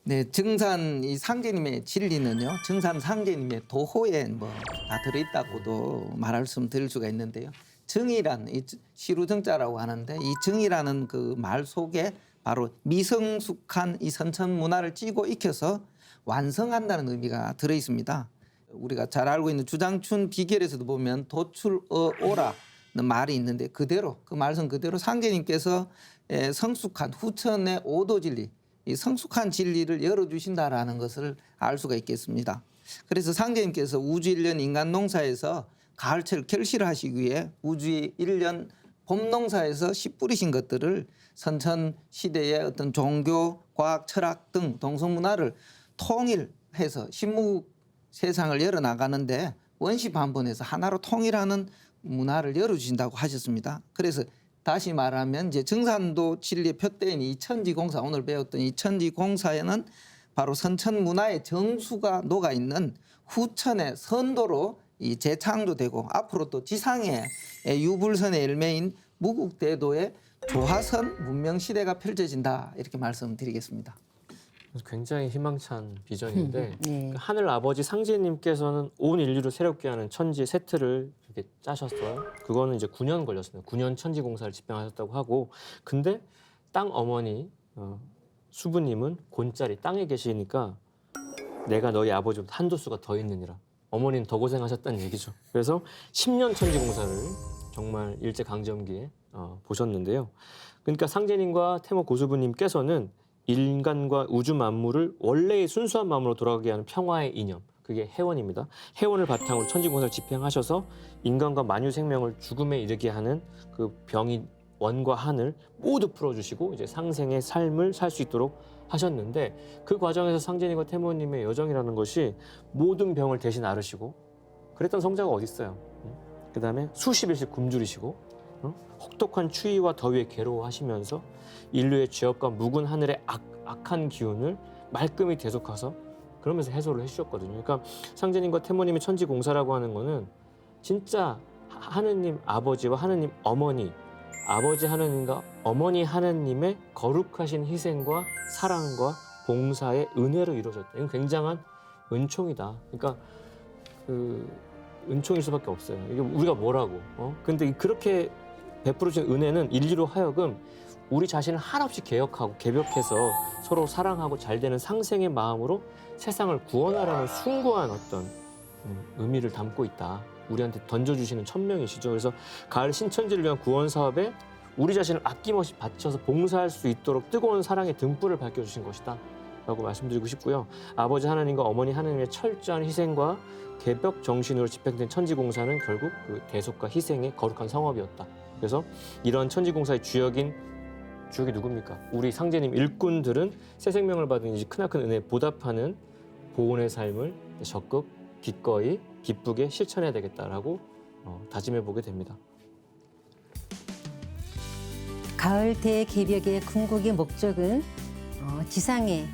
네, 증산 이 상제님의 진리는요, 증산 상제님의 도호에 다 들어있다고도 말씀드릴 수가 있는데요. 정이란 이 시루정자라고 하는데 이 정이라는 그 말 속에 바로 미성숙한 이 선천 문화를 찌고 익혀서 완성한다는 의미가 들어 있습니다. 우리가 잘 알고 있는 주장춘 비결에서도 보면 도출어오라는 말이 있는데 그대로 그 말씀 그대로 상제님께서 성숙한 후천의 오도 진리, 이 성숙한 진리를 열어주신다라는 것을 알 수가 있겠습니다. 그래서 상제님께서 우주 일년 인간 농사에서 가을철 결실을 하시기 위해 우주의 일년 봄 농사에서 씨 뿌리신 것들을 선천 시대의 어떤 종교, 과학, 철학 등 동서문화를 통일해서 신무 세상을 열어나가는데 원시반본에서 하나로 통일하는 문화를 열어주신다고 하셨습니다. 그래서 다시 말하면 이제 증산도 진리의 표대인 이 천지공사, 오늘 배웠던 이 천지공사에는 바로 선천 문화의 정수가 녹아 있는 후천의 선도로 이 재창조되고 앞으로 또 지상의 유불선의 열매인 무국대도의 조화선 문명 시대가 펼쳐진다 이렇게 말씀드리겠습니다. 굉장히 희망찬 비전인데 네. 하늘 아버지 상제님께서는 온 인류를 새롭게 하는 천지 세트를 이렇게 짜셨어요. 그거는 이제 9년 걸렸습니다. 9년 천지 공사를 집행하셨다고 하고, 근데 땅 어머니 수부님은 곤짜리 땅에 계시니까 내가 너희 아버지보다 한도수가 더 있느니라. 어머니는 더 고생하셨다는 얘기죠. 그래서 10년 천지 공사를 정말 일제 강점기에 보셨는데요. 그러니까 상제님과 태모 고수부님께서는 인간과 우주 만물을 원래의 순수한 마음으로 돌아가게 하는 평화의 이념, 그게 해원입니다. 해원을 바탕으로 천지공사를 집행하셔서 인간과 만유 생명을 죽음에 이르게 하는 그 병인 원과 한을 모두 풀어주시고 이제 상생의 삶을 살 수 있도록 하셨는데, 그 과정에서 상제님과 태모님의 여정이라는 것이 모든 병을 대신 앓으시고, 그랬던 성자가 어디 있어요? 그다음에 수십 일씩 굶주리시고, 혹독한 추위와 더위에 괴로워하시면서 인류의 죄업과 묵은 하늘의 악한 기운을 말끔히 대속하서 그러면서 해소를 해주셨거든요. 그러니까 상제님과 태모님의 천지공사라고 하는 거는 진짜 하느님 아버지와 하느님 어머니, 아버지 하느님과 어머니 하느님의 거룩하신 희생과 사랑과 봉사의 은혜로 이루어졌다. 이건 굉장한 은총이다. 그러니까 그 은총일 수밖에 없어요. 이게 우리가 뭐라고? 근데 그렇게 베풀어진 은혜는 인류로 하여금 우리 자신을 한없이 개혁하고 개벽해서 서로 사랑하고 잘 되는 상생의 마음으로 세상을 구원하라는 숭고한 어떤 의미를 담고 있다. 우리한테 던져주시는 천명이시죠. 그래서 가을 신천지를 위한 구원 사업에 우리 자신을 아낌없이 바쳐서 봉사할 수 있도록 뜨거운 사랑의 등불을 밝혀주신 것이다 라고 말씀드리고 싶고요. 아버지 하나님과 어머니 하나님의 철저한 희생과 개벽 정신으로 집행된 천지공사는 결국 그 대속과 희생의 거룩한 성업이었다. 그래서 이런 천지공사의 주역이 누굽니까? 우리 상제님 일꾼들은 새 생명을 받은 이 크나큰 은혜에 보답하는 보온의 삶을 적극 기꺼이 기쁘게 실천해야 되겠다라고 다짐해 보게 됩니다. 가을 대개벽의 궁극의 목적은 지상에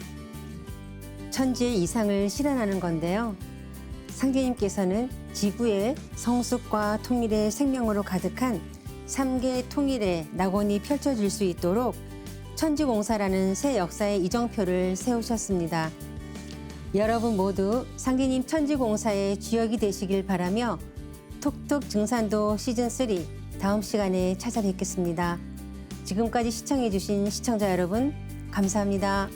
천지의 이상을 실현하는 건데요. 상제님께서는 지구의 성숙과 통일의 생명으로 가득한 3개 통일의 낙원이 펼쳐질 수 있도록 천지공사라는 새 역사의 이정표를 세우셨습니다. 여러분 모두 상제님 천지공사의 주역이 되시길 바라며 톡톡 증산도 시즌3 다음 시간에 찾아뵙겠습니다. 지금까지 시청해주신 시청자 여러분 감사합니다.